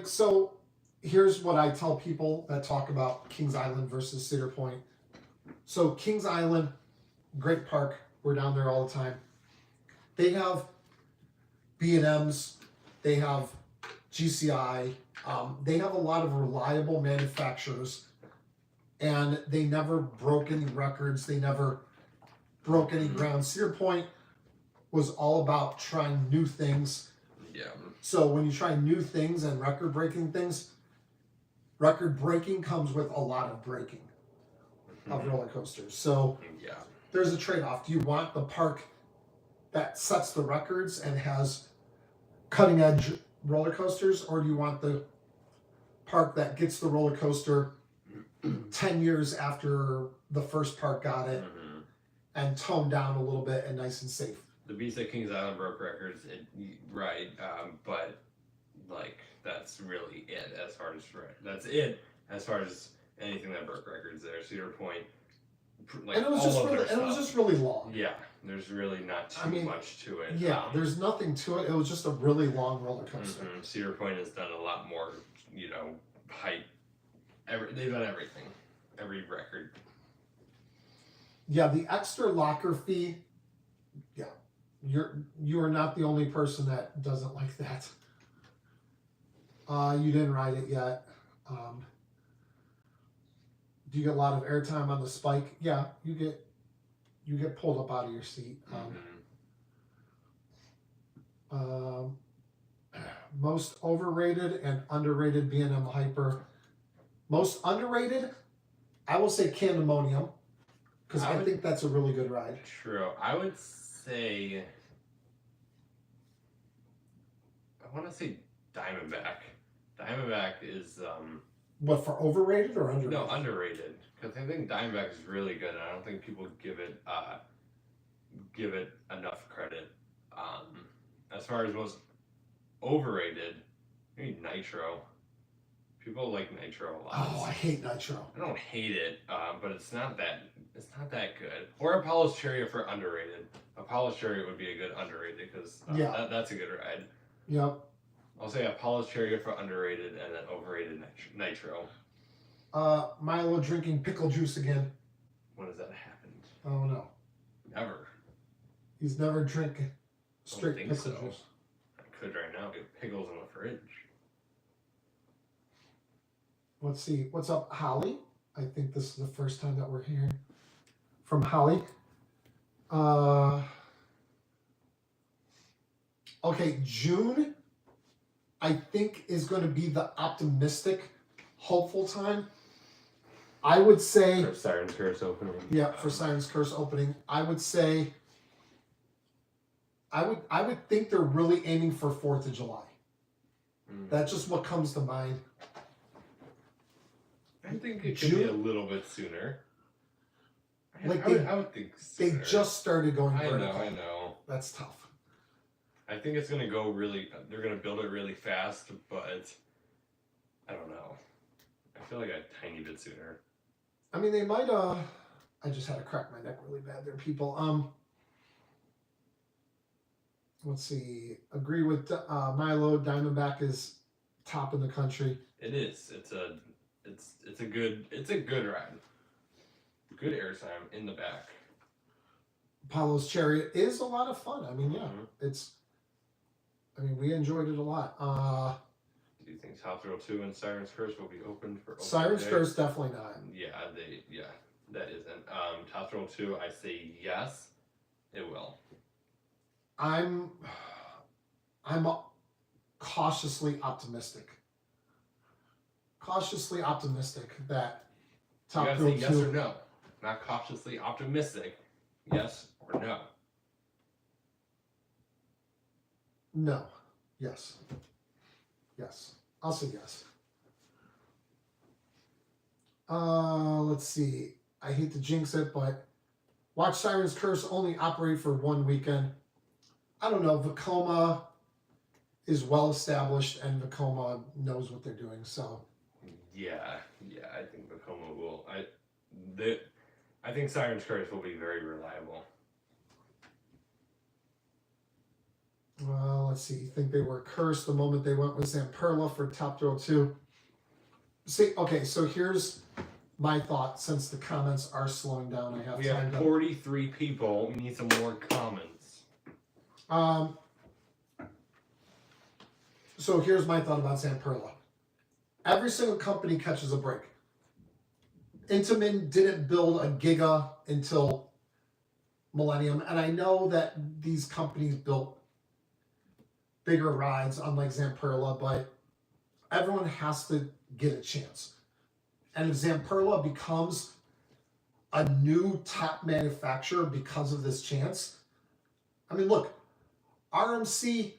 So here's what I tell people that talk about Kings Island versus Cedar Point. So Kings Island, great park. We're down there all the time. They have B&Ms. They have GCI. They have a lot of reliable manufacturers, and they never broke any records. They never broke any ground. Cedar Point was all about trying new things. Yeah. So when you try new things and record-breaking things, record-breaking comes with a lot of breaking of roller coasters. So yeah, there's a trade-off. Do you want the park that sets the records and has cutting-edge roller coasters, or do you want the park that gets the roller coaster 10 years after the first park got it and toned down a little bit and nice and safe? The Beast at Kings Island broke records, right? But like that's really it as far as anything that broke records there. Cedar Point, like, and it was just really long. Yeah, there's really not too much to it. Yeah, there's nothing to it. It was just a really long roller coaster. Cedar Point has done a lot more, height. They've done everything, every record. Yeah, the extra locker fee. Yeah, you are not the only person that doesn't like that. You didn't ride it yet. Do you get a lot of airtime on the spike? Yeah, you get pulled up out of your seat. Most overrated and underrated B&M Hyper. Most underrated, I will say Candemonium, because I think that's a really good ride. True. I would say, I want to say Diamondback. Diamondback is What, for overrated or underrated? No, underrated. Because I think Diamondback is really good. And I don't think people give it enough credit. As far as most overrated, maybe Nitro. People like Nitro a lot. Oh, I hate Nitro. I don't hate it, but it's not that good. Or Apollo's Chariot for underrated. Apollo's Chariot would be a good underrated because that's a good ride. Yep. I'll say Apollo's Chariot for underrated and then overrated Nitro. Milo drinking pickle juice again. When has that happened? Oh no. Never. He's never drinking straight pickle so. juice. I could right now get pickles in the fridge. Let's see. What's up, Holly? I think this is the first time that we're hearing from Holly. Okay, June, I think, is going to be the optimistic, hopeful time. I would say... For Siren's Curse opening. Yeah, for Siren's Curse opening. I would say... I would think they're really aiming for 4th of July. That's just what comes to mind. I think it could be a little bit sooner. I would think sooner. They just started going vertical. I know. That's tough. I think it's going to go they're going to build it really fast, but I don't know. I feel like a tiny bit sooner. I mean, they might, I just had to crack my neck really bad there, people. Let's see. Agree with Milo. Diamondback is top in the country. It is. It's a good ride. Good airtime in the back. Apollo's Chariot is a lot of fun. I mean, yeah, we enjoyed it a lot. Do you think Top Thrill 2 and Siren's Curse will be open for Siren's Curse? Definitely not. Yeah, that isn't. Top Thrill 2, I say yes, it will. I'm cautiously optimistic. Cautiously optimistic that Top Thrill 2... You gotta say yes or no. Not cautiously optimistic. Yes or no. No. Yes. Yes. I'll say yes. Let's see. I hate to jinx it, but watch Siren's Curse only operate for one weekend. I don't know. Vekoma is well established, and Vekoma knows what they're doing. So. Yeah. I think Vekoma will. I think Siren's Curse will be very reliable. Well, let's see. You think they were cursed the moment they went with Zamperla for Top Thrill 2? See, okay, so here's my thought. Since the comments are slowing down, I have time to... 43 people. We need some more comments. So here's my thought about Zamperla. Every single company catches a break. Intamin didn't build a Giga until Millennium, and I know that these companies built bigger rides, unlike Zamperla, but everyone has to get a chance. And if Zamperla becomes a new top manufacturer because of this chance, I mean, look, RMC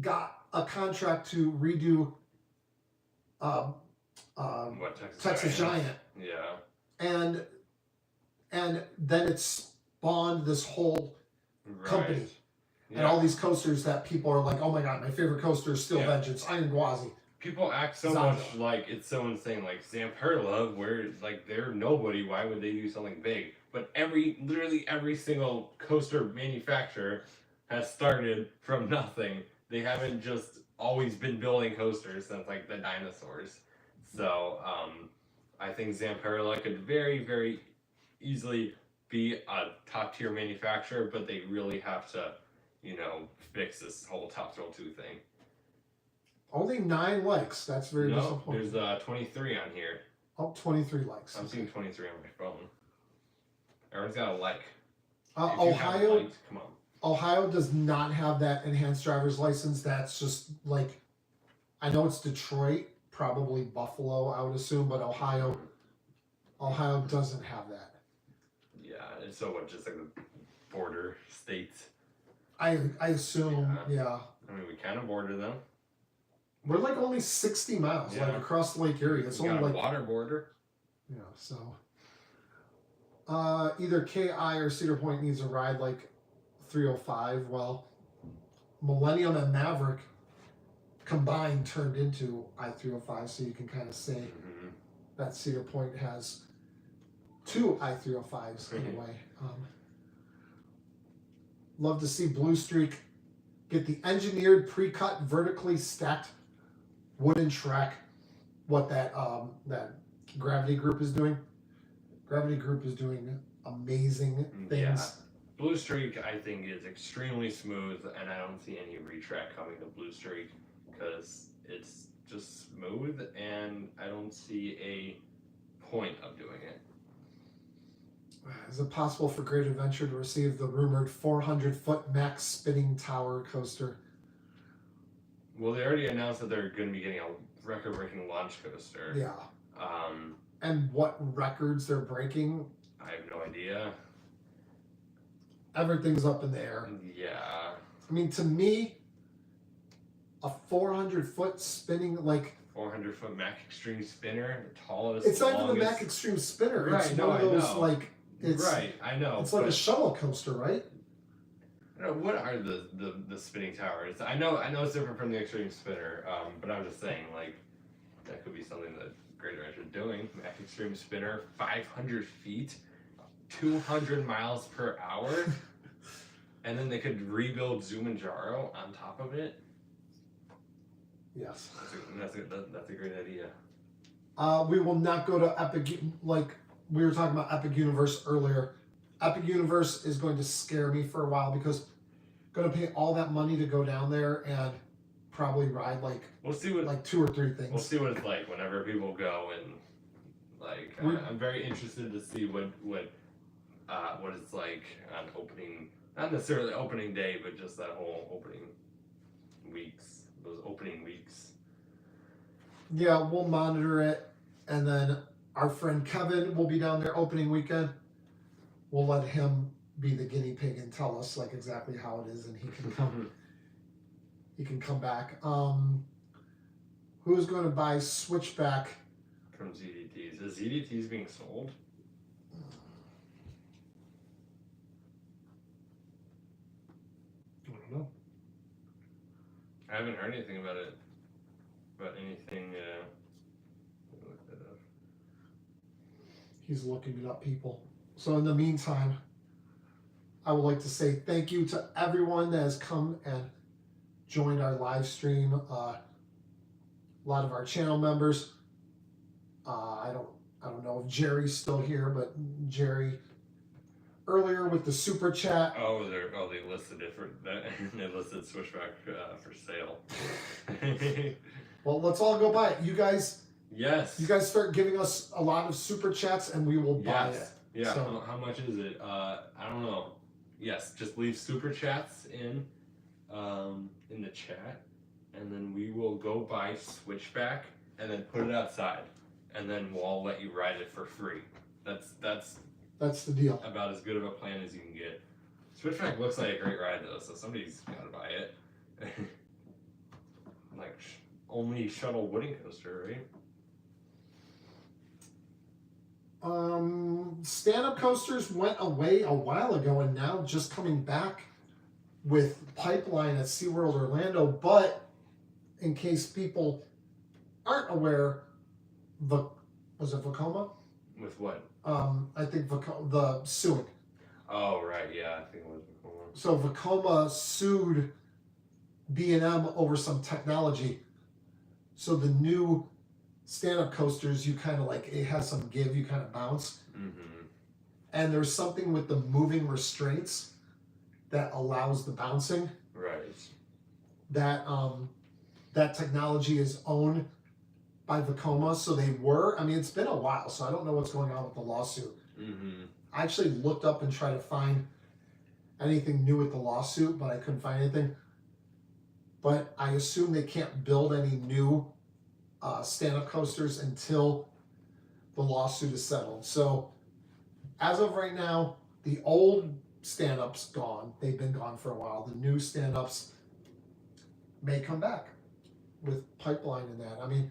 got a contract to redo Texas Giant. Yeah. And then it spawned this whole company. Yeah. And all these coasters that people are like, oh my god, my favorite coaster is Steel Vengeance, Iron Gwazi. People act so much like it's so insane. Like Zamperla, where like they're nobody, why would they do something big? But literally every single coaster manufacturer has started from nothing. They haven't just always been building coasters since like the dinosaurs. So I think Zamperla could very, very easily be a top tier manufacturer, but they really have to, fix this whole Top Thrill 2 thing. Only 9 likes. That's very disappointing. There's 23 on here. Oh, 23 likes. I'm seeing 23 on my phone. Everyone's got a like. Ohio, liked, come on. Ohio does not have that enhanced driver's license. That's just like, I know it's Detroit, probably Buffalo, I would assume, but Ohio doesn't have that. Yeah, and so what? Just like the border states. I assume, yeah. I mean, we kind of border them. We're like only 60 miles, like across Lake Erie. It's We only got a like water border. yeah. So either KI or Cedar Point needs a ride like 305. Well, Millennium and Maverick combined turned into I-305, so you can kind of say that Cedar Point has two I-305s in a way. Love to see Blue Streak get the engineered, pre-cut, vertically stacked wooden track. What that Gravity Group is doing. Gravity Group is doing amazing things. Yeah. Blue Streak, I think, is extremely smooth, and I don't see any retrack coming to Blue Streak because it's just smooth, and I don't see a point of doing it. Is it possible for Great Adventure to receive the rumored 400-foot max spinning tower coaster? Well, they already announced that they're going to be getting a record-breaking launch coaster. Yeah. Um, and what records they're breaking? I have no idea. Everything's up in the air. Yeah. I mean, to me, a 400-foot spinning, like 400-foot Mac Extreme spinner, the tallest. It's not even the Mac Extreme spinner. Right, it's no, one of those I know. like it's right. I know. It's like a shuttle coaster, right? I don't know, what are the spinning towers? I know it's different from the Extreme spinner, but I'm just saying, like, that could be something that Great Adventure is doing. Mac Extreme spinner, 500 feet, 200 miles per hour, and then they could rebuild Zumanjaro on top of it. Yes. That's a great idea. We will not go to Epic, like we were talking about Epic Universe earlier. Epic Universe is going to scare me for a while because I'm going to pay all that money to go down there and probably ride like we'll see what like 2 or 3 things. We'll see what it's like whenever people go, and like I'm very interested to see what it's like on opening, not necessarily opening day, but just that whole opening weeks, those opening weeks. Yeah, we'll monitor it, and then our friend Kevin will be down there opening weekend. We'll let him be the guinea pig and tell us like exactly how it is, and he can come. He can come back. Who's going to buy Switchback from ZDTs? Is ZDTs being sold? I don't know. I haven't heard anything about it. About anything. Let me look that up. He's looking it up, people. So in the meantime, I would like to say thank you to everyone that has come and joined our live stream. A lot of our channel members. I don't know if Jerry's still here, but Jerry earlier with the super chat. They listed it for they listed Switchback for sale. Well, let's all go buy it. You guys. Yes. You guys start giving us a lot of super chats, and we will buy it. Yeah. So, how much is it? I don't know. Yes, just leave super chats in the chat, and then we will go buy Switchback and then put it outside, and then we'll all let you ride it for free. That's the deal. About as good of a plan as you can get. Switchback looks like a great ride though, so somebody's got to buy it. Like only shuttle wooden coaster, right? Stand-up coasters went away a while ago and now just coming back with Pipeline at SeaWorld Orlando. But in case people aren't aware, was it Vekoma? With what? I think the suing. Oh, right, yeah, I think it was Vekoma. So Vekoma sued B&M over some technology. So the new stand-up coasters, you kind of like, it has some give, you kind of bounce. Mm-hmm. And there's something with the moving restraints that allows the bouncing. Right. That that technology is owned by Vekoma, so they were. I mean, it's been a while, so I don't know what's going on with the lawsuit. Mm-hmm. I actually looked up and tried to find anything new with the lawsuit, but I couldn't find anything. But I assume they can't build any new stand-up coasters until the lawsuit is settled. So as of right now, the old stand-ups gone. They've been gone for a while. The new stand-ups may come back. with Pipeline and that. I mean,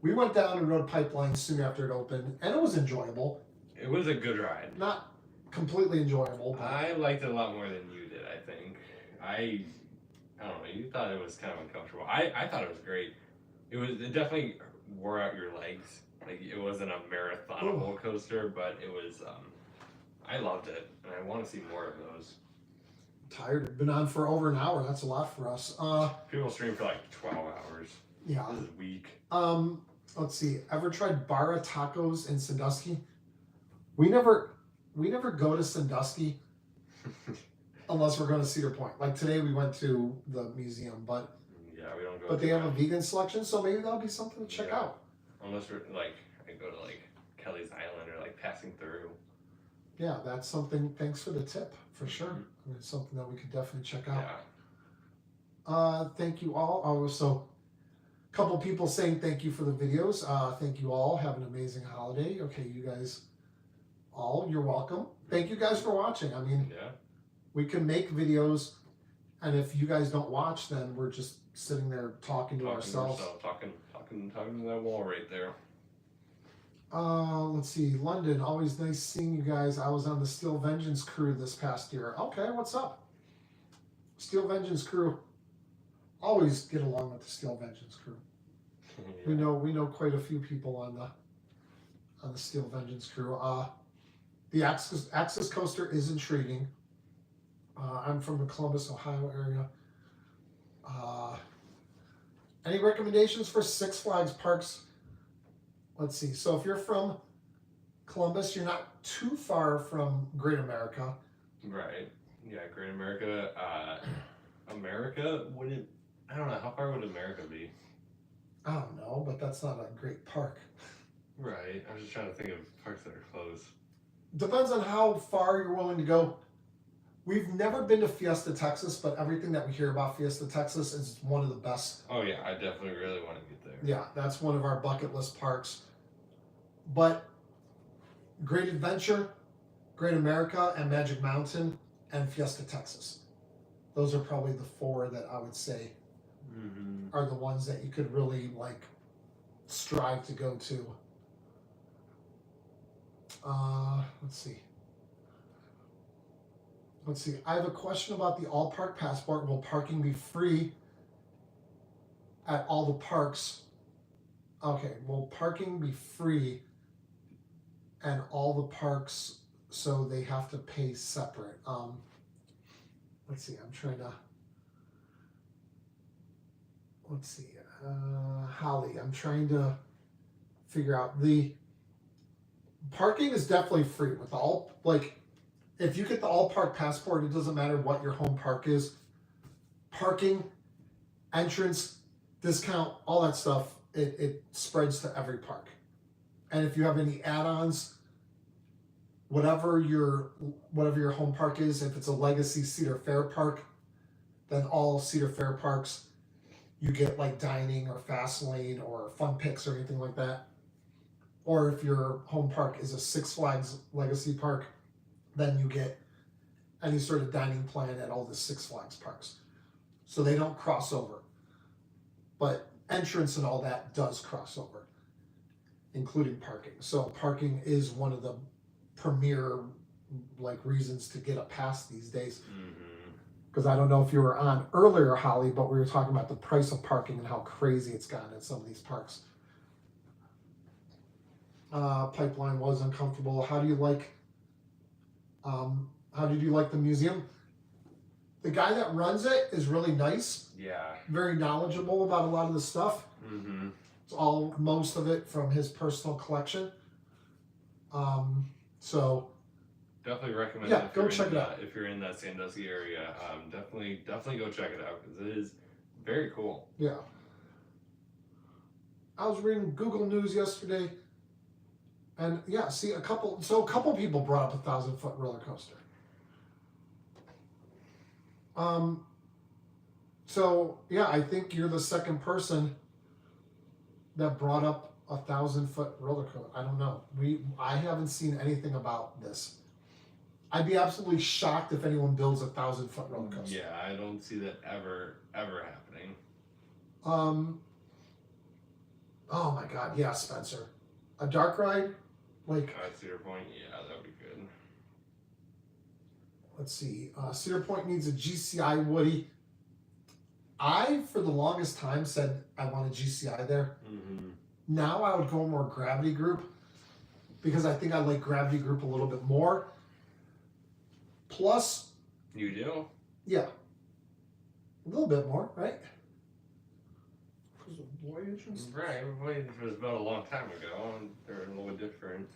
we went down and rode Pipeline soon after it opened, and it was enjoyable. It was a good ride. Not completely enjoyable, but I liked it a lot more than you did, I think. I don't know, you thought it was kind of uncomfortable. I thought it was great. It definitely wore out your legs. Like, it wasn't a marathonable coaster, but it was, I loved it, and I want to see more of those. tired. Been on for over an hour. That's a lot for us. People stream for like 12 hours. Yeah. This is weak. Let's see. Ever tried Barra Tacos in Sandusky? We never go to Sandusky unless we're going to Cedar Point. Like today, we went to the museum, but Yeah, we don't go. but they have a vegan selection, so maybe that'll be something to check Yeah. out. Unless we're like, I go to like Kelly's Island or like passing through. Yeah, that's something. Thanks for the tip, for sure. Mhm. I mean, it's something that we could definitely check out. Yeah. Thank you all. Oh, so a couple people saying thank you for the videos. Thank you all. Have an amazing holiday. Okay, you guys all, you're welcome. Thank you guys for watching. I mean, Yeah. we can make videos, and if you guys don't watch, then we're just sitting there talking to ourselves. Talking to that wall right there. Let's see. London, always nice seeing you guys. I was on the Steel Vengeance crew this past year. Okay, what's up? Steel Vengeance crew. Always get along with the Steel Vengeance crew. Yeah. We know quite a few people on the Steel Vengeance crew. The Axis coaster is intriguing. I'm from the Columbus, Ohio area. Any recommendations for Six Flags parks? Let's see. So if you're from Columbus, you're not too far from Great America. Right. Yeah, Great America. America, would it? I don't know. How far would America be? I don't know, but that's not a great park. Right. I was just trying to think of parks that are close. Depends on how far you're willing to go. We've never been to Fiesta, Texas, but everything that we hear about Fiesta, Texas is one of the best. Oh, yeah. I definitely really want to get there. Yeah, that's one of our bucket list parks. But Great Adventure, Great America, and Magic Mountain, and Fiesta, Texas. Those are probably the four that I would say are the ones that you could really like strive to go to. Let's see. I have a question about the all park passport. Will parking be free at all the parks? Okay, will parking be free at all the parks, so they have to pay separate? Let's see. I'm trying to. Let's see. Holly, I'm trying to figure out the parking is definitely free with all, like, if you get the all park passport, it doesn't matter what your home park is. Parking, entrance, discount, all that stuff, it spreads to every park. And if you have any add-ons, whatever your home park is, if it's a legacy Cedar Fair park, then all Cedar Fair parks, you get like dining or fast lane or fun picks or anything like that. Or if your home park is a Six Flags legacy park, then you get any sort of dining plan at all the Six Flags parks. So they don't cross over. But entrance and all that does cross over, including parking. So parking is one of the premier like reasons to get a pass these days. Because I don't know if you were on earlier, Holly, but we were talking about the price of parking and how crazy it's gotten at some of these parks. Pipeline was uncomfortable. How did you like the museum? The guy that runs it is really nice. Yeah. Very knowledgeable about a lot of the stuff. It's most of it from his personal collection. So definitely recommend. Yeah, go check it out if you're in that Sandusky area. Definitely go check it out because it is very cool. Yeah. I was reading Google News yesterday, and yeah, see a couple people brought up 1,000-foot roller coaster. So yeah, I think you're the second person that brought up 1,000-foot roller coaster. I don't know. I haven't seen anything about this. I'd be absolutely shocked if anyone builds 1,000-foot roller coaster. Yeah, I don't see that ever happening. Oh my God, yeah, Spencer. A dark ride, like Cedar Point, yeah, that'd be good. let's see. Cedar Point needs a GCI Woody. I, for the longest time, said I want a GCI there. Mm-hmm. Now I would go more Gravity Group because I think I like Gravity Group a little bit more. Plus, You do? yeah, a little bit more, right? Because of Voyage and stuff. Right, it was about a long time ago, and they're a little different.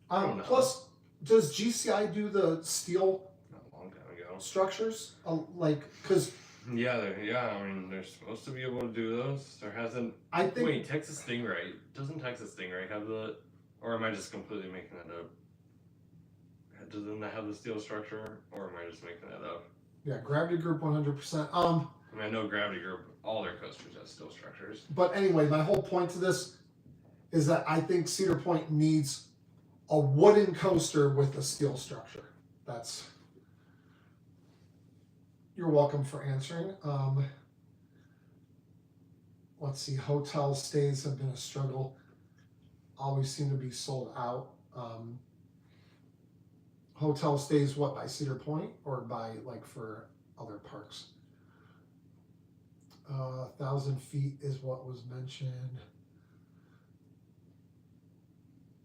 I don't know. Plus, does GCI do the steel Not a long time ago. structures? Because Yeah, I mean, they're supposed to be able to do those. There hasn't. I think. Wait, Texas Stingray. Doesn't Texas Stingray have the. Or am I just completely making that up? Doesn't that have the steel structure? Or am I just making that up? Yeah, Gravity Group 100%. I mean, I know Gravity Group, all their coasters have steel structures. But anyway, my whole point to this is that I think Cedar Point needs a wooden coaster with a steel structure. That's. You're welcome for answering. Let's see. Hotel stays have been a struggle. Always seem to be sold out. Hotel stays, what, by Cedar Point or by like for other parks? 1,000 feet is what was mentioned.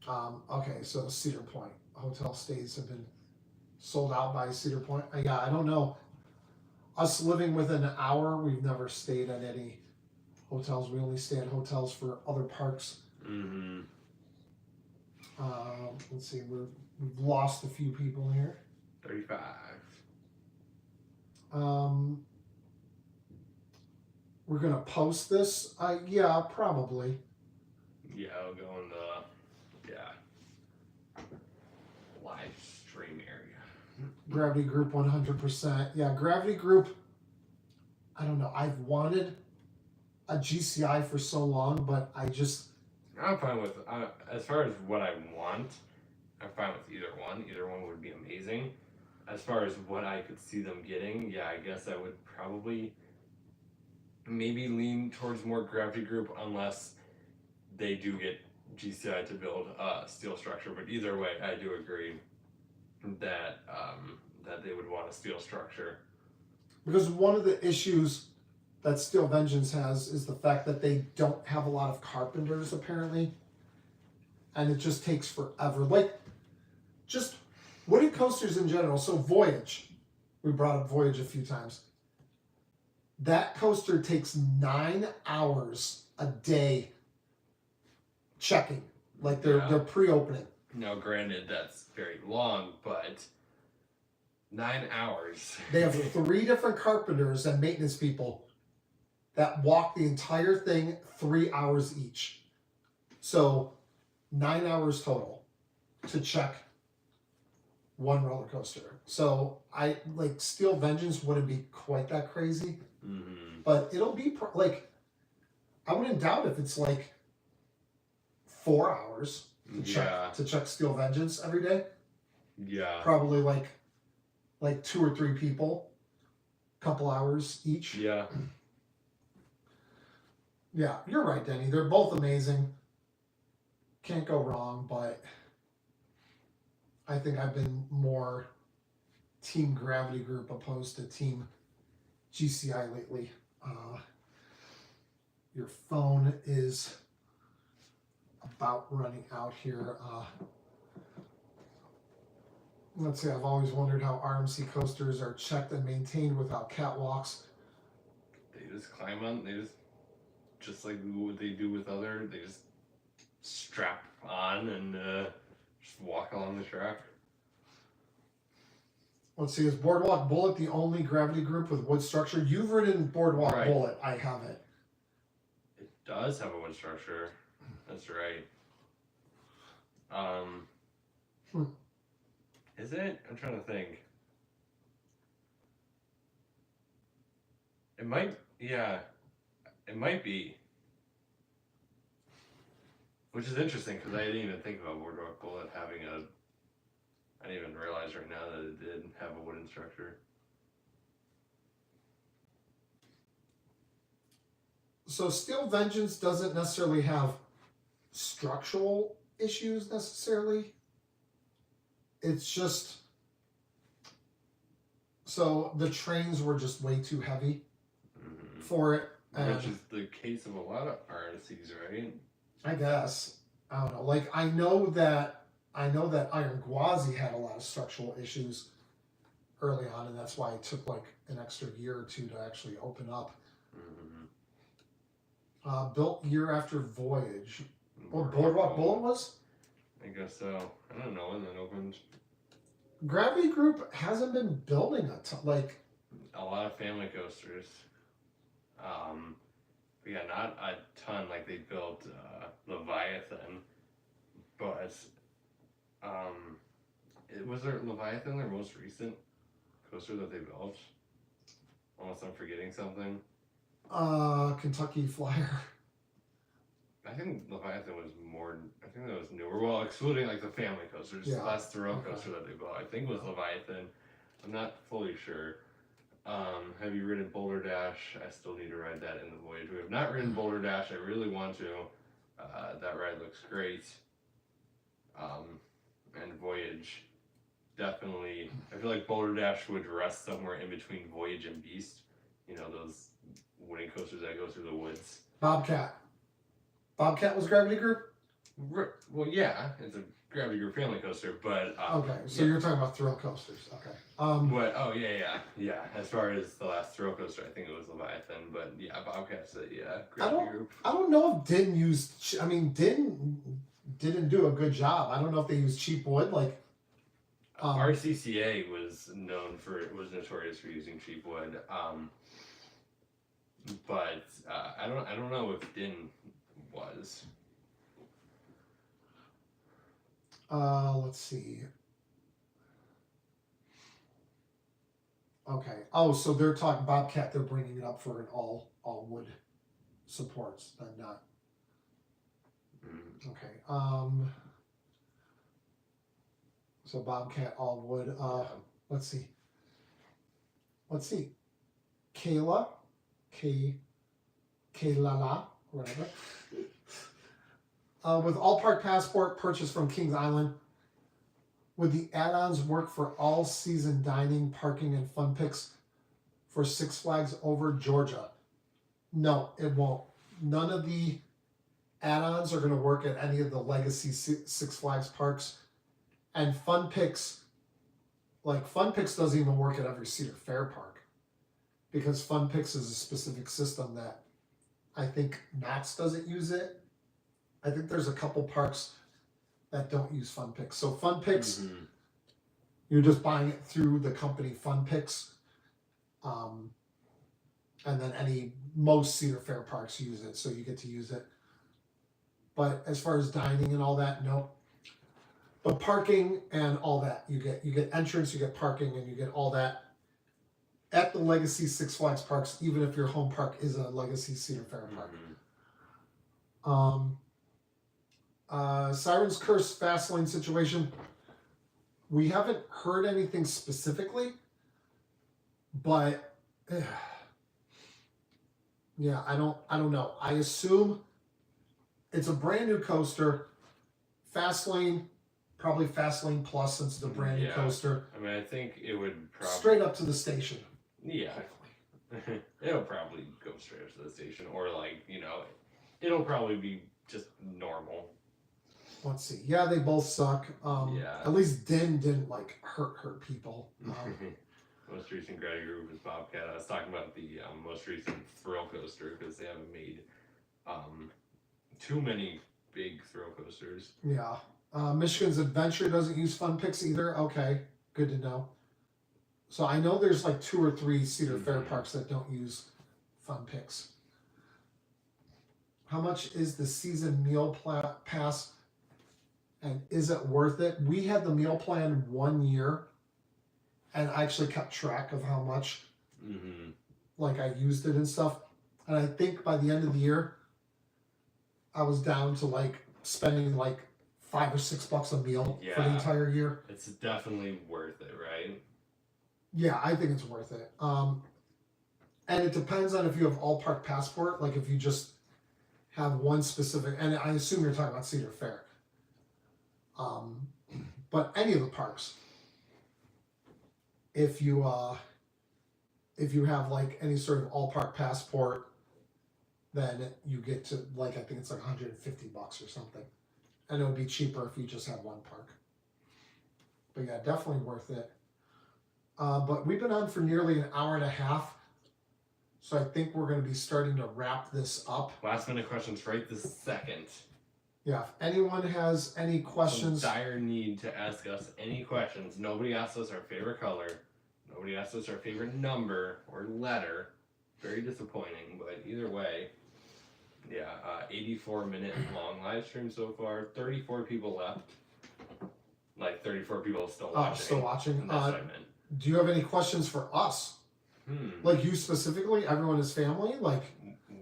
Okay, so Cedar Point hotel stays have been sold out by Cedar Point. Yeah, I don't know. Us living within an hour, we've never stayed at any hotels. We only stay at hotels for other parks. Mm-hmm. Let's see, we've lost a few people here. 35. We're gonna post this. Yeah, probably. Yeah, I'll go in the live stream area. Gravity Group 100%. Yeah, Gravity Group. I don't know. I've wanted a GCI for so long, but I'm fine with as far as what I want. I'm fine with either one. Either one would be amazing. As far as what I could see them getting, yeah, I guess I would probably maybe lean towards more Gravity Group unless they do get GCI to build a steel structure. But either way, I do agree that that they would want a steel structure. Because one of the issues that Steel Vengeance has is the fact that they don't have a lot of carpenters apparently, and it just takes forever. Like, just wooden coasters in general. So Voyage, we brought up Voyage a few times. That coaster takes 9 hours a day checking, like they're pre-opening. Now, granted, that's very long, but 9 hours. They have 3 different carpenters and maintenance people that walk the entire thing 3 hours each. So 9 hours total to check one roller coaster. So I like Steel Vengeance wouldn't be quite that crazy, but it'll be I wouldn't doubt if it's like 4 hours to check Steel Vengeance every day. Yeah. Probably like 2 or 3 people, couple hours each. Yeah. Yeah, you're right, Denny. They're both amazing. Can't go wrong, but I think I've been more Team Gravity Group opposed to Team GCI lately. Your phone is about running out here. Let's see, I've always wondered how RMC coasters are checked and maintained without catwalks. They just climb on, just like what they do with they just strap on and just walk along the track. Let's see, is Boardwalk Bullet the only Gravity Group with wood structure? You've ridden Boardwalk Bullet. I haven't. It does have a wood structure. That's right. Is it? I'm trying to think. It might, yeah. It might be. Which is interesting because I didn't even think about Boardwalk Bullet having I didn't even realize right now that it did have a wooden structure. So Steel Vengeance doesn't necessarily have structural issues necessarily. It's just so the trains were just way too heavy for it, and which is the case of a lot of RCs, right? I guess I don't know. Like I know that Iron Gwazi had a lot of structural issues early on, and that's why it took like an extra year or two to actually open up. Built year after Voyage. Well, Boardwalk Bullet was? I guess so. I don't know when that opened. Gravity Group hasn't been building a ton. Like a lot of family coasters. But yeah, not a ton. Like they built Leviathan, but was there Leviathan their most recent coaster that they built? Unless I'm forgetting something. Kentucky Flyer. I think Leviathan was more. I think that was newer. Well, excluding like the family coasters. Yeah. The last thrill coaster that they built, I think was Leviathan. I'm not fully sure. Have you ridden Boulder Dash? I still need to ride that in the Voyage. We have not ridden Boulder Dash. I really want to. That ride looks great. And Voyage, definitely. I feel like Boulder Dash would rest somewhere in between Voyage and Beast. You know, those wooden coasters that go through the woods. Bobcat. Bobcat was Gravity Group? Well, yeah, it's a Gravity Group family coaster, but okay, so yeah. You're talking about thrill coasters. Okay. But yeah. As far as the last thrill coaster, I think it was Leviathan, but yeah, Bobcat's a Gravity Group. I don't know if Din used. I mean, Din didn't do a good job. I don't know if they used cheap wood. Like RCCA was notorious for using cheap wood. But I don't know if Din was. Let's see. Okay. Oh, so they're talking Bobcat. They're bringing it up for an all wood supports, and not. Okay. So Bobcat all wood. Let's see. Kayla, Kaylala, whatever. With all park passport purchased from Kings Island, would the add-ons work for all season dining, parking, and fun picks for Six Flags Over Georgia? No, it won't. None of the add-ons are going to work at any of the legacy Six Flags parks. And fun picks doesn't even work at every Cedar Fair park, because fun picks is a specific system that I think Knott's doesn't use it. I think there's a couple parks that don't use fun picks. So fun picks, you're just buying it through the company Fun Picks. And then most Cedar Fair parks use it, so you get to use it. But as far as dining and all that, no. But parking and all that, you get entrance, you get parking, and you get all that at the legacy Six Flags parks, even if your home park is a legacy Cedar Fair park. Siren's Curse fast lane situation. We haven't heard anything specifically, but yeah, I don't know. I assume it's a brand new coaster. Fast lane, probably Fast Lane Plus, since it's a brand new coaster. I mean, I think it would probably straight up to the station. Yeah. It'll probably go straight up to the station, or it'll probably be just normal. Let's see. Yeah, they both suck. At least Din didn't hurt people. Most recent Gravity Group is Bobcat. I was talking about the most recent thrill coaster, because they haven't made too many big thrill coasters. Yeah. Michigan's Adventure doesn't use Fun Picks either. Okay, good to know. So I know there's 2 or 3 Cedar Fair parks that don't use Fun Picks. How much is the season meal pass, and is it worth it? We had the meal plan 1 year, and I actually kept track of how much I used it and stuff. And I think by the end of the year, I was down to spending $5 or $6 a meal for the entire year. It's definitely worth it, right? Yeah, I think it's worth it. And it depends on if you have all park passport. If you just have one specific, and I assume you're talking about Cedar Fair. But any of the parks, if you have like any sort of all park passport, then you get to like, I think it's like $150 or something, and it would be cheaper if you just had one park. But yeah, definitely worth it. But we've been on for nearly an hour and a half, so I think we're going to be starting to wrap this up. Last minute questions right this second. Yeah, if anyone has any questions, Some dire need to ask us any questions. Nobody asked us our favorite color. Nobody asked us our favorite number or letter. Very disappointing, but either way, yeah, 84-minute long live stream so far. 34 people left. Like 34 people still watching. still watching. That's what I meant. Do you have any questions for us? Like you specifically? Everyone is family? Like,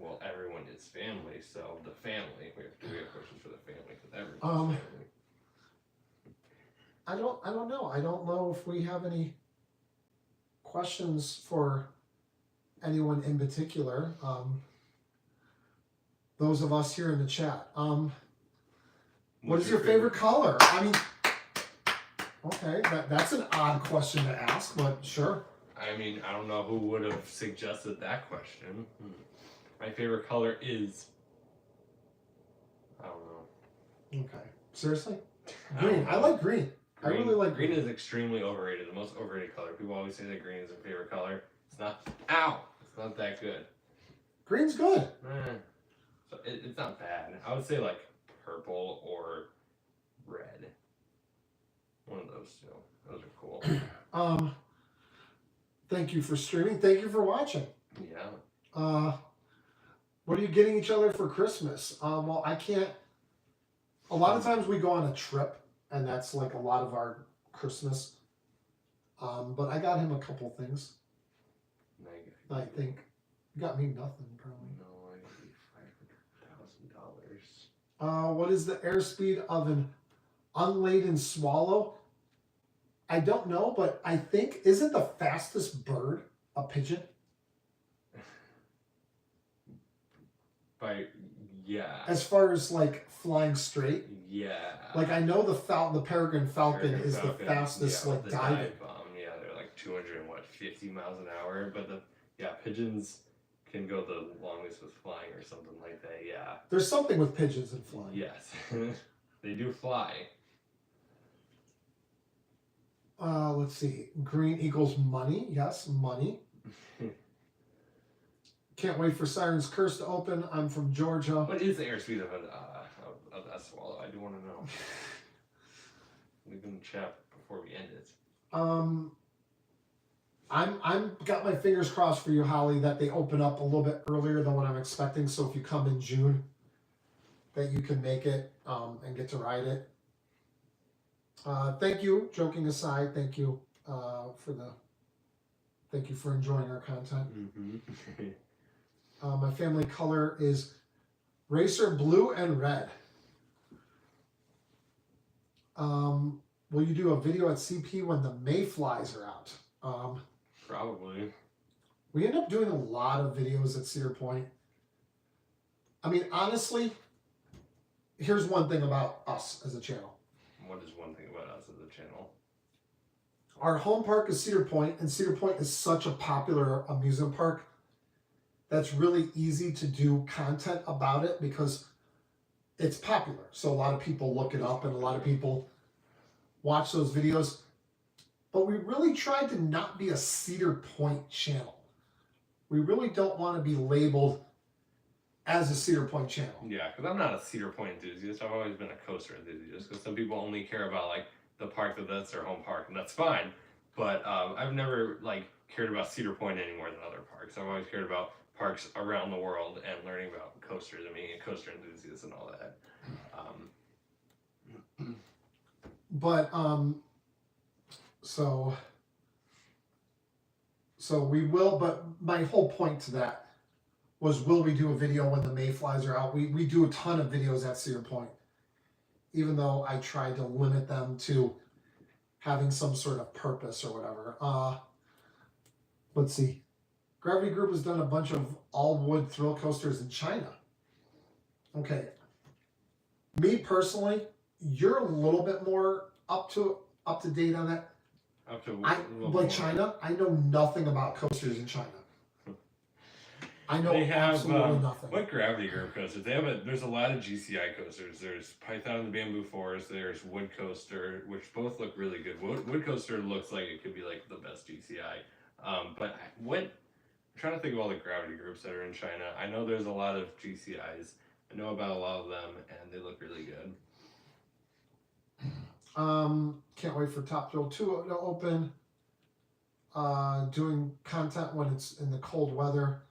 well, everyone is family, so the family. We have questions for the family because everyone's family. I don't know. I don't know if we have any questions for anyone in particular. Those of us here in the chat. What is your favorite color? I mean, okay, that's an odd question to ask, but sure. I mean, I don't know who would have suggested that question. My favorite color is, I don't know. Okay. Seriously? Green. I like green. I really like green. Green is extremely overrated. The most overrated color. People always say that green is their favorite color. It's not. Ow! It's not that good. Green's good. So it's not bad. I would say like purple or red. One of those two. Those are cool. Thank you for streaming. Thank you for watching. Yeah. What are you getting each other for Christmas? Well, I can't. A lot of times we go on a trip, and that's like a lot of our Christmas. But I got him a couple things. I think you got me nothing, probably. No, I got you $500,000. What is the airspeed of an unladen swallow? I don't know, but I think, isn't the fastest bird a pigeon? Yeah. As far as like flying straight? Yeah. Like I know the peregrine falcon is the fastest like diving. Dive bomb. Yeah, they're like 250 miles an hour, but pigeons can go the longest with flying or something like that. Yeah. There's something with pigeons and flying. Yes. They do fly. Let's see. Green equals money. Yes, money. Can't wait for Siren's Curse to open. I'm from Georgia. What is the airspeed of that swallow? I do want to know. Leave in the chat before we end it. I'm got my fingers crossed for you, Holly, that they open up a little bit earlier than what I'm expecting. So if you come in June, that you can make it and get to ride it. Thank you. Joking aside, thank you for enjoying our content. My family color is racer blue and red. Will you do a video at CP when the mayflies are out? Probably. We end up doing a lot of videos at Cedar Point. I mean, honestly, here's one thing about us as a channel. What is one thing about us as a channel? Our home park is Cedar Point, and Cedar Point is such a popular amusement park that's really easy to do content about it because it's popular. So a lot of people look it up and a lot of people watch those videos. But we really tried to not be a Cedar Point channel. We really don't want to be labeled as a Cedar Point channel. Yeah, because I'm not a Cedar Point enthusiast. I've always been a coaster enthusiast because some people only care about like the park that's their home park, and that's fine. But I've never like cared about Cedar Point any more than other parks. I've always cared about parks around the world and learning about coasters and being a coaster enthusiast and all that. But so we will, but my whole point to that was, will we do a video when the mayflies are out? We do a ton of videos at Cedar Point, even though I tried to limit them to having some sort of purpose or whatever. Let's see. Gravity Group has done a bunch of all-wood thrill coasters in China. Okay. Me personally, you're a little bit more up to date on that. Up to I a little like more. China. I know nothing about coasters in China. I know They have absolutely nothing. what gravity group coasters? They have there's a lot of GCI coasters. There's Python and the Bamboo Forest. There's Wood Coaster, which both look really good. Wood Coaster looks like it could be like the best GCI. But I'm trying to think of all the gravity groups that are in China. I know there's a lot of GCIs. I know about a lot of them, and they look really good. Can't wait for Top Thrill 2 to open. Doing content when it's in the cold weather.